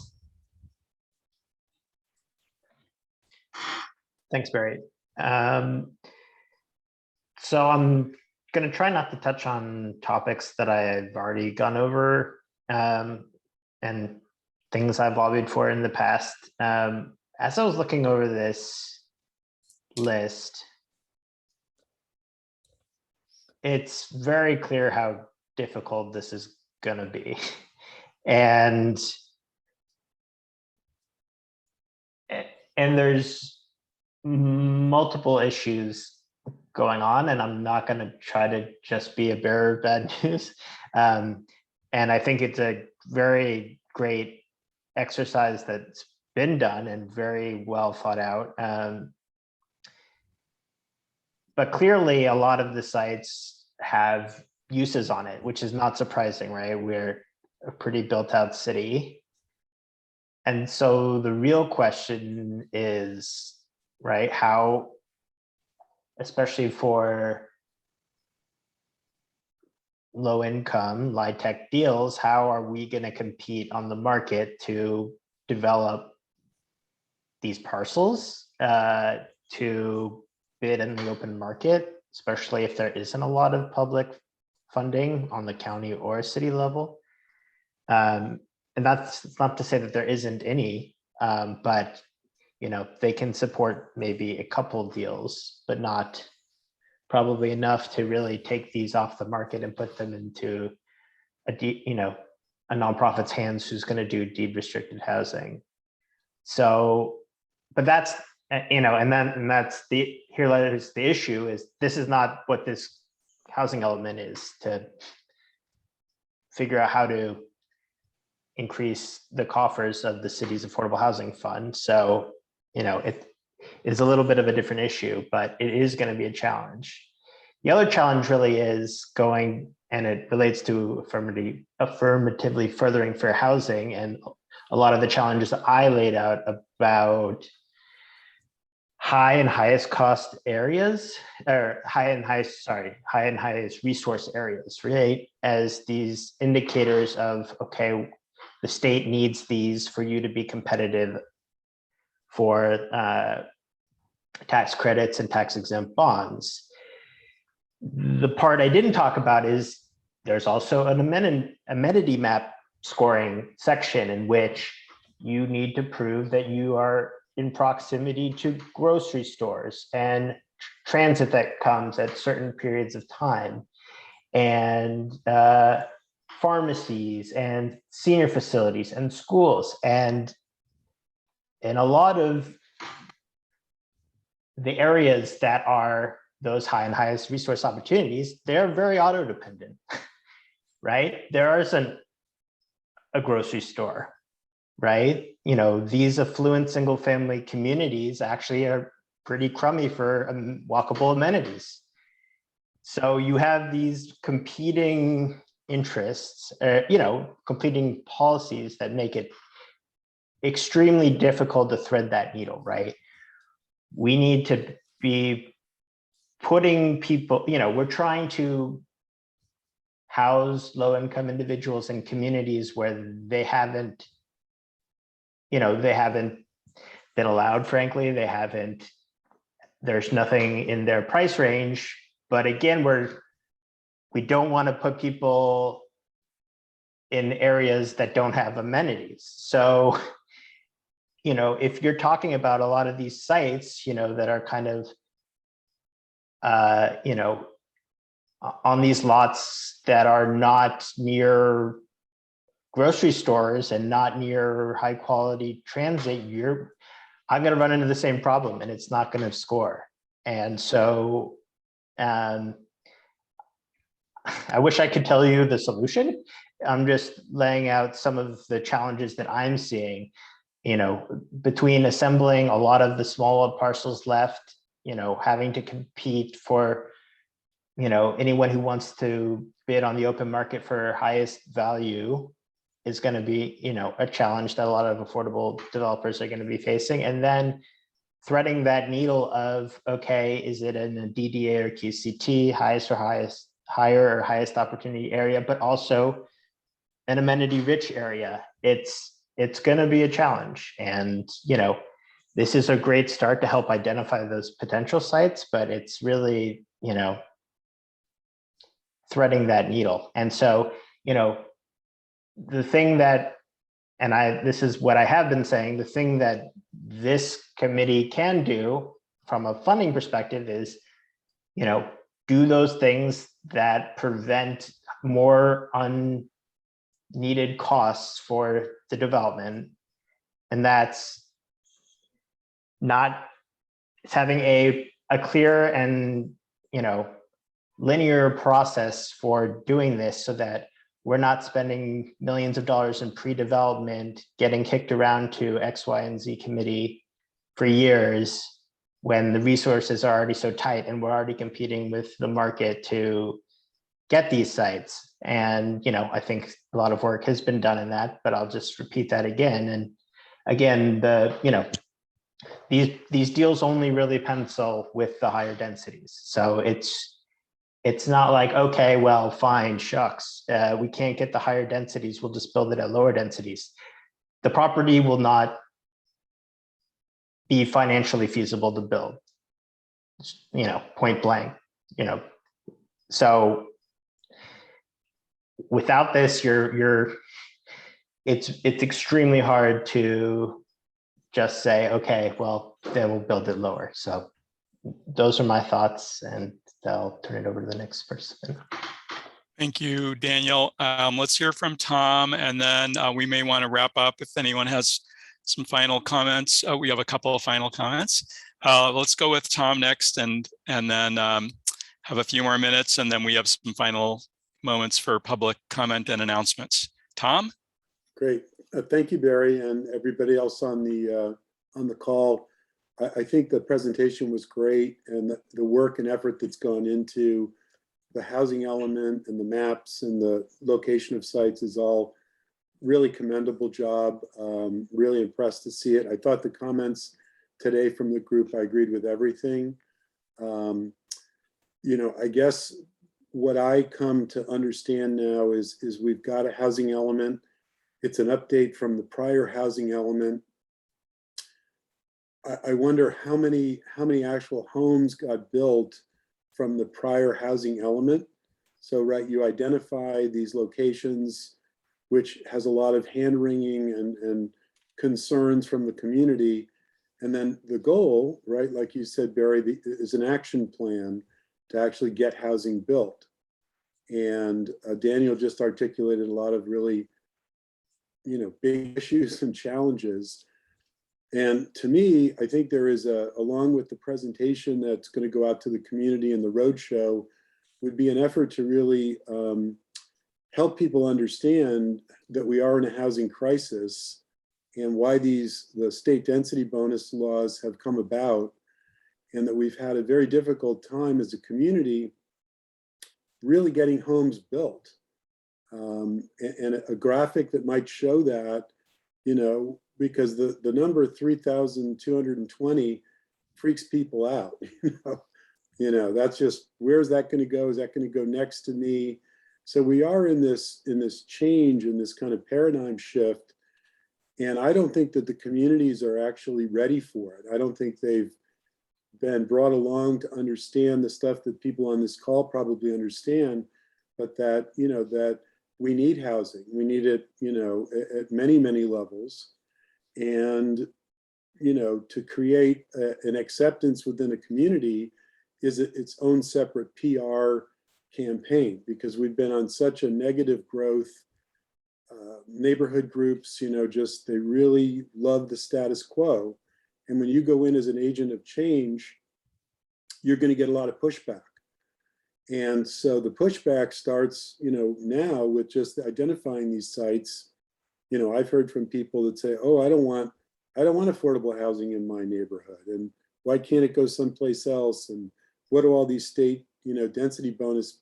Thanks, Barry. So I'm going to try not to touch on topics that I've already gone over and things I've lobbied for in the past. As I was looking over this list, it's very clear how difficult this is going to be. And there's multiple issues going on, and I'm not going to try to just be a bearer of bad news. And I think it's a very great exercise that's been done and very well thought out. But clearly a lot of the sites have uses on it, which is not surprising, right? We're a pretty built out city. And so the real question is, right, how, especially for low income, low tech deals, how are we going to compete on the market to develop these parcels to bid in the open market, especially if there isn't a lot of public funding on the county or city level? And that's not to say that there isn't any, but they can support maybe a couple deals, but not probably enough to really take these off the market and put them into a nonprofit's hands who's going to do deed restricted housing. So, but that's that's the issue is this is not what this housing element is, to figure out how to increase the coffers of the city's affordable housing fund. So, it is a little bit of a different issue, but it is going to be a challenge. The other challenge really is going, and it relates to affirmatively furthering fair housing and a lot of the challenges that I laid out about high and highest cost areas, or high and highest resource areas, right? As these indicators of, okay, the state needs these for you to be competitive for tax credits and tax exempt bonds. The part I didn't talk about is there's also an amenity map scoring section in which you need to prove that you are in proximity to grocery stores and transit that comes at certain periods of time, and pharmacies and senior facilities and schools. And in a lot of the areas that are those high and highest resource opportunities, they're very auto dependent, right? There isn't a grocery store, right? You know, these affluent single family communities actually are pretty crummy for walkable amenities. So you have these competing interests, you know, competing policies that make it extremely difficult to thread that needle, right? We need to be putting people, you know, we're trying to house low-income individuals in communities where they haven't, you know, they haven't been allowed, frankly, there's nothing in their price range. But again, we don't want to put people in areas that don't have amenities. So, you know, if you're talking about a lot of these sites, you know, that are kind of, you know, on these lots that are not near grocery stores and not near high quality transit, I'm going to run into the same problem and it's not going to score. And so I wish I could tell you the solution. I'm just laying out some of the challenges that I'm seeing, you know, between assembling a lot of the smaller parcels left, you know, having to compete for, you know, anyone who wants to bid on the open market for highest value is going to be, you know, a challenge that a lot of affordable developers are going to be facing. And then threading that needle of, okay, is it in a DDA or QCT, higher or highest opportunity area, but also an amenity rich area. It's going to be a challenge. And, you know, this is a great start to help identify those potential sites, but it's really, you know, threading that needle. And so, you know, the thing that, and this is what I have been saying, the thing that this committee can do from a funding perspective is, you know, do those things that prevent more unneeded costs for the development. And that's it's having a clear and, you know, linear process for doing this so that we're not spending millions of dollars in pre-development, getting kicked around to X, Y, and Z committee for years when the resources are already so tight and we're already competing with the market to get these sites. And, you know, I think a lot of work has been done in that, but I'll just repeat that again. And again, you know, these deals only really pencil with the higher densities. So it's not like, okay, well, fine, shucks, we can't get the higher densities, we'll just build it at lower densities. The property will not be financially feasible to build, you know, point blank, you know. So without this, it's extremely hard to just say, okay, well, then we'll build it lower. So those are my thoughts, and I'll turn it over to the next person. Thank you, Daniel. Let's hear from Tom, and then we may want to wrap up if anyone has some final comments. We have a couple of final comments. Let's go with Tom next, and then have a few more minutes, and then we have some final moments for public comment and announcements. Tom? Great. Thank you, Barry, and everybody else on the call. I think the presentation was great, and the work and effort that's gone into the housing element and the maps and the location of sites is all really commendable job. Really impressed to see it. I thought the comments today from the group, I agreed with everything. You know, I guess what I come to understand now is we've got a housing element. It's an update from the prior housing element. I wonder how many actual homes got built from the prior housing element. So, right, you identify these locations, which has a lot of hand wringing and concerns from the community. And then the goal, right, like you said, Barry, is an action plan to actually get housing built. And Daniel just articulated a lot of really, you know, big issues and challenges. And to me, I think there is along with the presentation that's going to go out to the community and the roadshow, would be an effort to really help people understand that we are in a housing crisis and why the state density bonus laws have come about, and that we've had a very difficult time as a community really getting homes built. And a graphic that might show that, you know, because the number 3,220 freaks people out, you know, that's just, where's that going to go? Is that going to go next to me? So we are in this change, in this kind of paradigm shift. And I don't think that the communities are actually ready for it. I don't think they've been brought along to understand the stuff that people on this call probably understand, but that, you know, that we need housing. We need it, you know, at many, many levels. And, you know, to create an acceptance within a community is its own separate PR campaign, because we've been on such a negative growth. Neighborhood groups, you know, just they really love the status quo. And when you go in as an agent of change, you're going to get a lot of pushback. And so the pushback starts, you know, now with just identifying these sites. You know, I've heard from people that say, oh, I don't want affordable housing in my neighborhood. And why can't it go someplace else? And what do all these state, you know, density bonus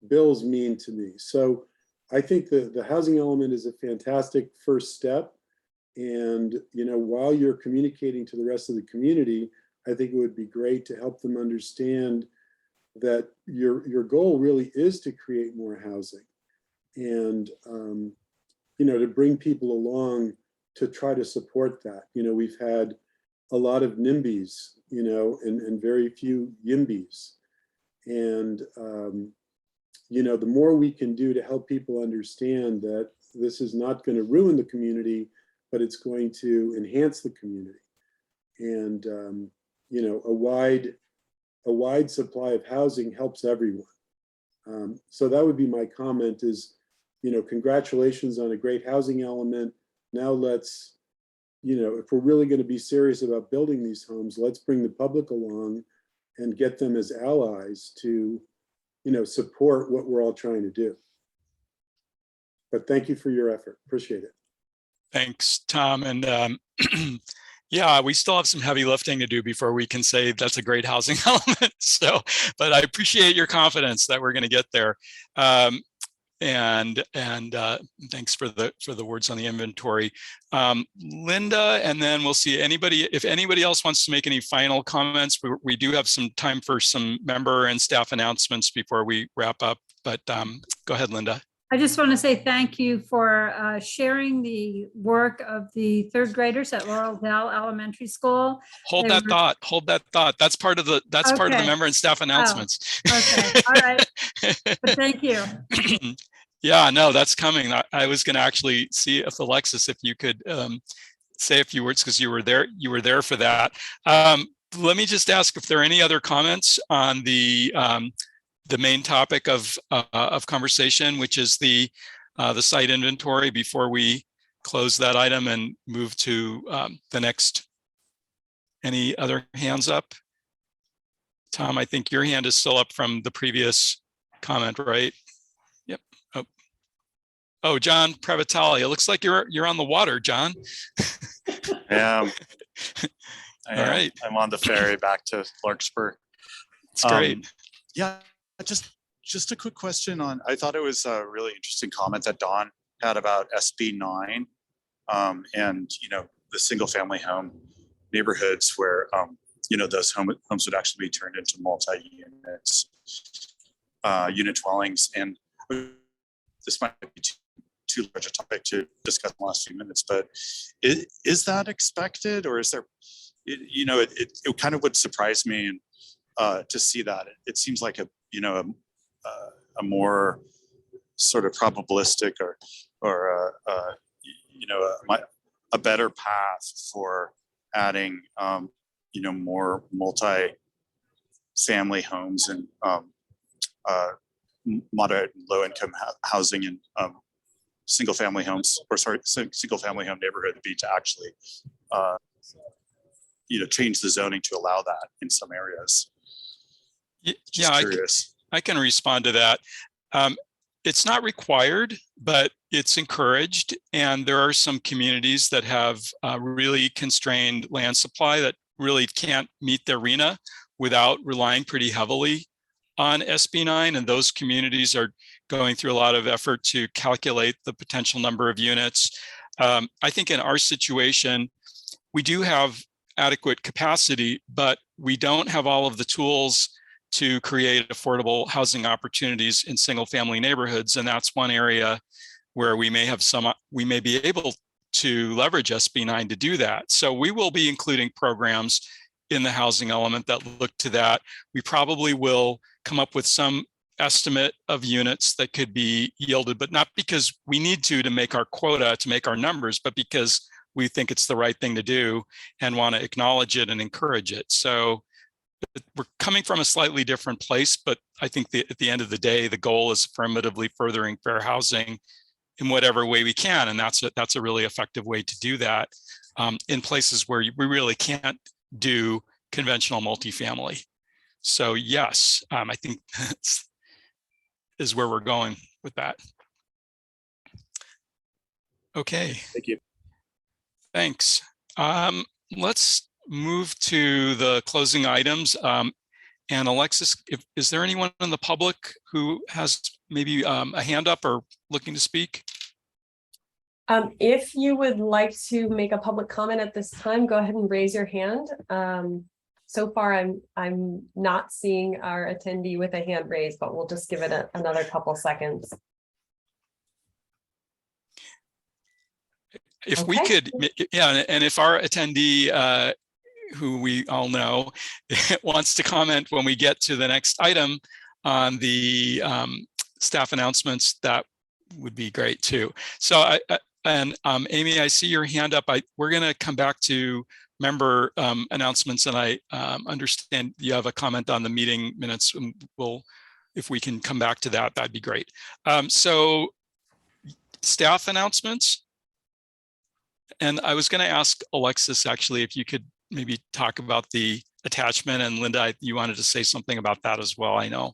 bills mean to me? So I think the housing element is a fantastic first step. And, you know, while you're communicating to the rest of the community, I think it would be great to help them understand that your goal really is to create more housing and, you know, to bring people along to try to support that. You know, we've had a lot of NIMBYs, you know, and very few YIMBYs. And, you know, the more we can do to help people understand that this is not going to ruin the community, but it's going to enhance the community. And, you know, a wide supply of housing helps everyone. So that would be my comment is, you know, congratulations on a great housing element. Now let's, you know, if we're really going to be serious about building these homes, let's bring the public along and get them as allies to, you know, support what we're all trying to do. But thank you for your effort. Appreciate it. Thanks, Tom. And yeah, we still have some heavy lifting to do before we can say that's a great housing element. So, but I appreciate your confidence that we're going to get there. And thanks for the words on the inventory, Linda. And then we'll see if anybody else wants to make any final comments. We do have some time for some member and staff announcements before we wrap up. But go ahead, Linda. I just want to say thank you for sharing the work of the third graders at Laurel Dell Elementary School. Hold that thought. That's part of the part of the member and staff announcements. Oh, okay. All right. But thank you. Yeah, no, that's coming. I was going to actually see if Alexis, if you could say a few words, because you were there for that. Let me just ask if there are any other comments on the main topic of conversation, which is the site inventory, before we close that item and move to the next. Any other hands up? Tom, I think your hand is still up from the previous comment, right? Yep. Oh, John Previtali. It looks like you're on the water, John. I am. All right. I'm on the ferry back to Larkspur. It's great. Yeah, just a quick question on, I thought it was a really interesting comment that Dawn had about SB 9 and, the single family home neighborhoods where, those homes would actually be turned into multi-units, unit dwellings. And this might be too large a topic to discuss in the last few minutes, but is that expected, or is there, it kind of would surprise me to see that. It seems like a more sort of probabilistic or a better path for adding more multi-family homes and moderate and low income housing and single family homes, single family home neighborhood would be to actually change the zoning to allow that in some areas. Yeah, I can respond to that. It's not required, but it's encouraged. And there are some communities that have really constrained land supply that really can't meet the arena without relying pretty heavily on SB 9. And those communities are going through a lot of effort to calculate the potential number of units. I think in our situation, we do have adequate capacity, but we don't have all of the tools to create affordable housing opportunities in single family neighborhoods. And that's one area where we may be able to leverage SB 9 to do that. So we will be including programs in the housing element that look to that. We probably will come up with some estimate of units that could be yielded, but not because we need to make our quota, to make our numbers, but because we think it's the right thing to do and want to acknowledge it and encourage it. So we're coming from a slightly different place, but I think at the end of the day, the goal is affirmatively furthering fair housing in whatever way we can. And that's a really effective way to do that in places where we really can't do conventional multifamily. So yes, I think that's is where we're going with that. Okay. Thank you. Thanks. Let's move to the closing items. And Alexis, is there anyone in the public who has maybe a hand up or looking to speak? If you would like to make a public comment at this time, go ahead and raise your hand. So far, I'm not seeing our attendee with a hand raised, but we'll just give it another couple seconds. If we could, yeah, and if our attendee, who we all know, wants to comment when we get to the next item on the staff announcements, that would be great too. So, Amy, I see your hand up. We're going to come back to member announcements, and I understand you have a comment on the meeting minutes. And if we can come back to that, that'd be great. So, staff announcements. And I was going to ask Alexis, actually, if you could maybe talk about the attachment, and Linda, you wanted to say something about that as well, I know.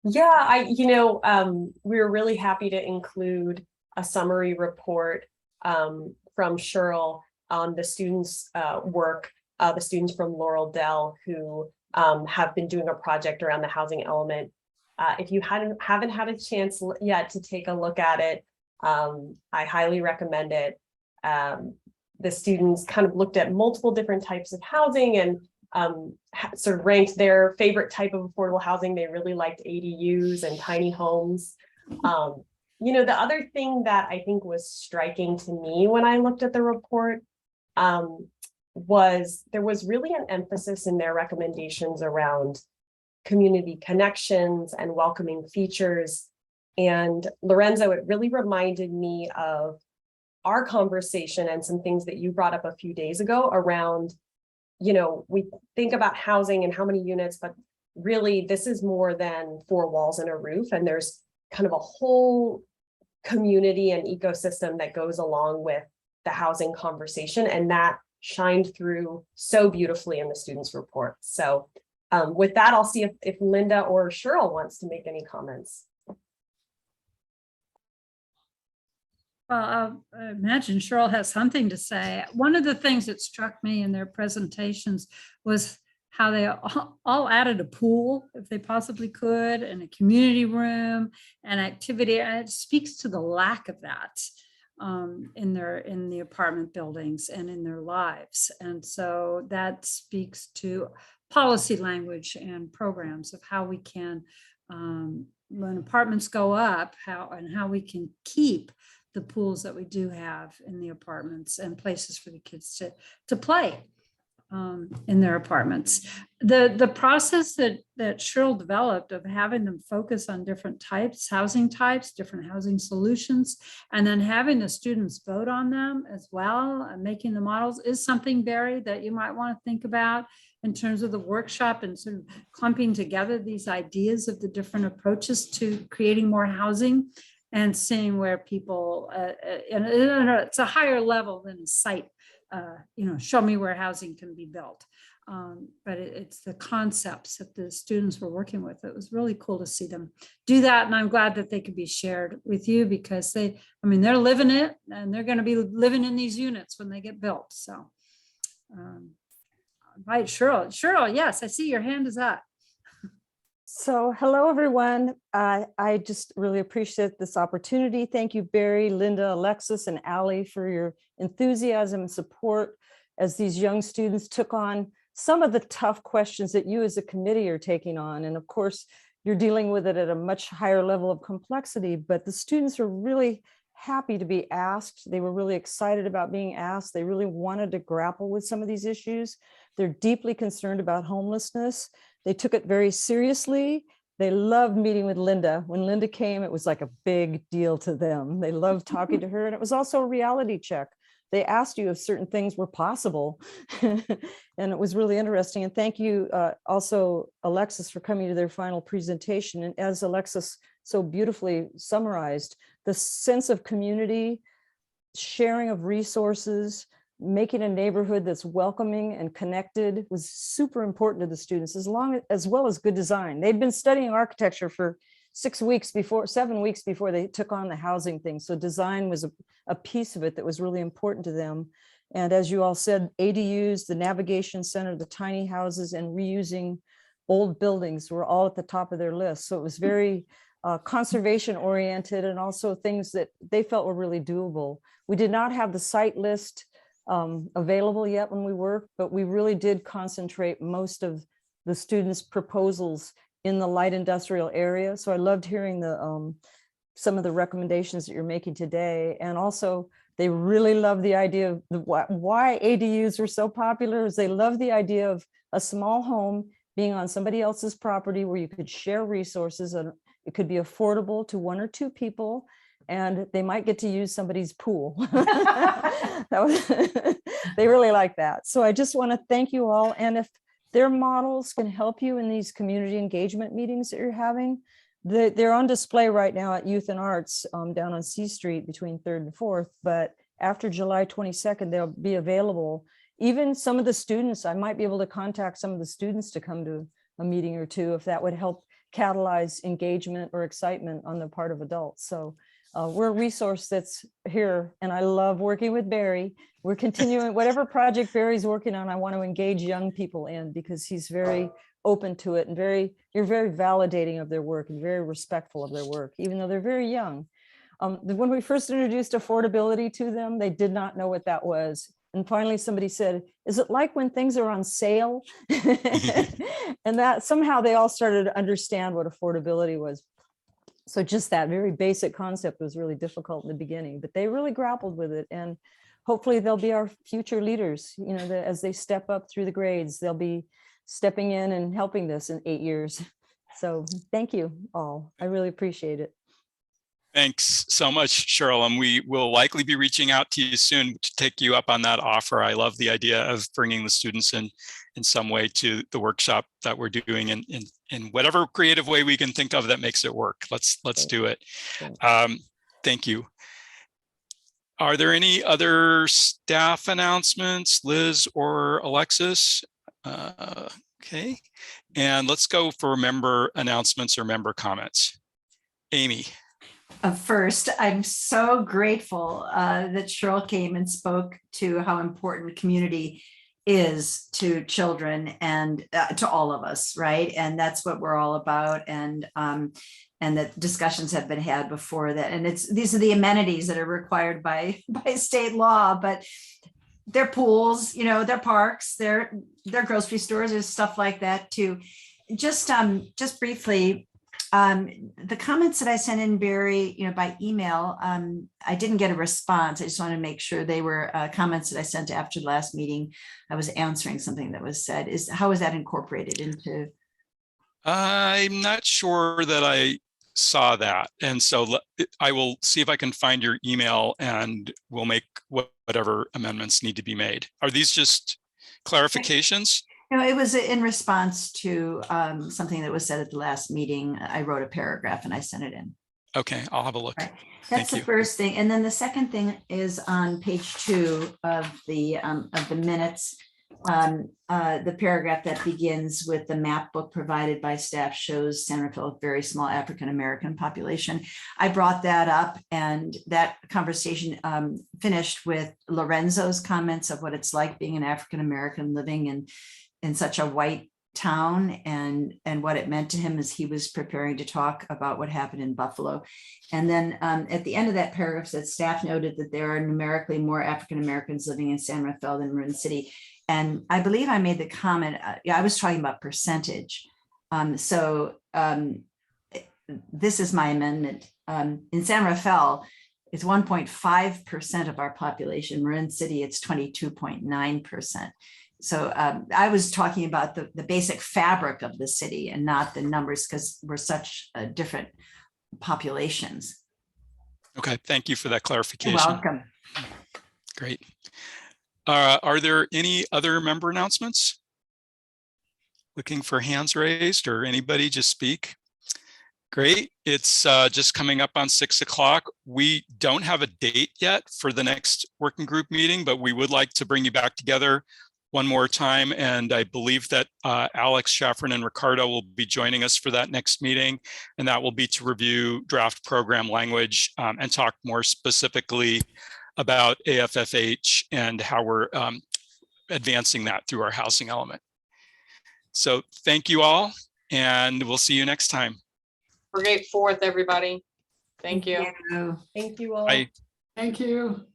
Yeah, we were really happy to include a summary report from Cheryl on the students' work, the students from Laurel Dell who have been doing a project around the housing element. If you haven't had a chance yet to take a look at it, I highly recommend it. The students kind of looked at multiple different types of housing and sort of ranked their favorite type of affordable housing. They really liked ADUs and tiny homes. The other thing that I think was striking to me when I looked at the report was there was really an emphasis in their recommendations around community connections and welcoming features. And Lorenzo, it really reminded me of our conversation and some things that you brought up a few days ago around, we think about housing and how many units, but really this is more than 4 walls and a roof. And there's kind of a whole community and ecosystem that goes along with the housing conversation. And that shined through so beautifully in the students' report. So with that, I'll see if Linda or Cheryl wants to make any comments. Well, I imagine Cheryl has something to say. One of the things that struck me in their presentations was how they all added a pool if they possibly could, and a community room and activity. And it speaks to the lack of that in the apartment buildings and in their lives. And so that speaks to policy language and programs of how we can, when apartments go up, how we can keep the pools that we do have in the apartments and places for the kids to play in their apartments. The process that Cheryl developed of having them focus on different housing types, different housing solutions, and then having the students vote on them as well, and making the models is something, Barry, that you might want to think about in terms of the workshop and sort of clumping together these ideas of the different approaches to creating more housing and seeing where people, and it's a higher level than a site, show me where housing can be built. But it's the concepts that the students were working with. It was really cool to see them do that. And I'm glad that they could be shared with you because they're living it and they're going to be living in these units when they get built. So, right, Cheryl. Cheryl, yes, I see your hand is up. So hello, everyone. I just really appreciate this opportunity. Thank you, Barry, Linda, Alexis, and Allie for your enthusiasm and support as these young students took on some of the tough questions that you as a committee are taking on. And of course, you're dealing with it at a much higher level of complexity, but the students are really happy to be asked. They were really excited about being asked. They really wanted to grapple with some of these issues. They're deeply concerned about homelessness. They took it very seriously. They loved meeting with Linda. When Linda came, it was like a big deal to them. They loved talking to her. And it was also a reality check. They asked you if certain things were possible. And it was really interesting. And thank you also, Alexis, for coming to their final presentation. And as Alexis so beautifully summarized, the sense of community, sharing of resources, making a neighborhood that's welcoming and connected was super important to the students, as well as good design. They'd been studying architecture for 7 weeks before they took on the housing thing. So design was a piece of it that was really important to them. And as you all said, ADUs, the navigation center, the tiny houses, and reusing old buildings were all at the top of their list. So it was very conservation oriented and also things that they felt were really doable. We did not have the site list available yet when we worked, but we really did concentrate most of the students' proposals in the light industrial area. So I loved hearing some of the recommendations that you're making today. And also they really love the idea of why ADUs are so popular is they love the idea of a small home being on somebody else's property where you could share resources and it could be affordable to 1 or 2 people. And they might get to use somebody's pool. They really like that. So I just want to thank you all. And if their models can help you in these community engagement meetings that you're having, they're on display right now at Youth and Arts down on C Street between 3rd and 4th. But after July 22nd, they'll be available. Even some of the students, I might be able to contact some of the students to come to a meeting or two if that would help catalyze engagement or excitement on the part of adults. So we're a resource that's here, and I love working with Barry. We're continuing whatever project Barry's working on. I want to engage young people in because he's very open to it and you're very validating of their work and very respectful of their work, even though they're very young. When we first introduced affordability to them, they did not know what that was. And finally, somebody said, "Is it like when things are on sale?" And that somehow they all started to understand what affordability was. So just that very basic concept was really difficult in the beginning, but they really grappled with it. And hopefully they'll be our future leaders. As they step up through the grades, they'll be stepping in and helping this in 8 years. So thank you all. I really appreciate it. Thanks so much, Cheryl. And we will likely be reaching out to you soon to take you up on that offer. I love the idea of bringing the students in some way to the workshop that we're doing in whatever creative way we can think of that makes it work. Let's do it. Thank you. Are there any other staff announcements, Liz or Alexis? Okay. And let's go for member announcements or member comments. Amy. First, I'm so grateful that Cheryl came and spoke to how important community is to children and to all of us, right? And that's what we're all about. And that discussions have been had before that. And these are the amenities that are required by state law, but they're pools, they're parks, they're grocery stores, there's stuff like that too. Just briefly, the comments that I sent in, Barry, by email, I didn't get a response. I just want to make sure they were comments that I sent after the last meeting. I was answering something that was said. How is that incorporated into? I'm not sure that I saw that. And so I will see if I can find your email and we'll make whatever amendments need to be made. Are these just clarifications? No, it was in response to something that was said at the last meeting. I wrote a paragraph and I sent it in. Okay, I'll have a look. Right. That's the first thing. And then the second thing is on page 2 of the minutes. The paragraph that begins with the map book provided by staff shows San Rafael a very small African-American population. I brought that up and that conversation finished with Lorenzo's comments of what it's like being an African-American living in such a white town and what it meant to him as he was preparing to talk about what happened in Buffalo. And then at the end of that paragraph said staff noted that there are numerically more African-Americans living in San Rafael than Marin City. And I believe I made the comment, I was talking about percentage. This is my amendment. In San Rafael, it's 1.5% of our population. Marin City, it's 22.9%. So I was talking about the basic fabric of the city and not the numbers because we're such different populations. Okay, thank you for that clarification. You're welcome. Great. Are there any other member announcements? Looking for hands raised or anybody just speak? Great. It's just coming up on 6 o'clock. We don't have a date yet for the next working group meeting, but we would like to bring you back together one more time. And I believe that Alex, Shaffron, and Ricardo will be joining us for that next meeting. And that will be to review draft program language and talk more specifically about AFFH and how we're advancing that through our housing element. So thank you all, and we'll see you next time. Great 4th, everybody. Thank you. Thank you all. Bye. Thank you.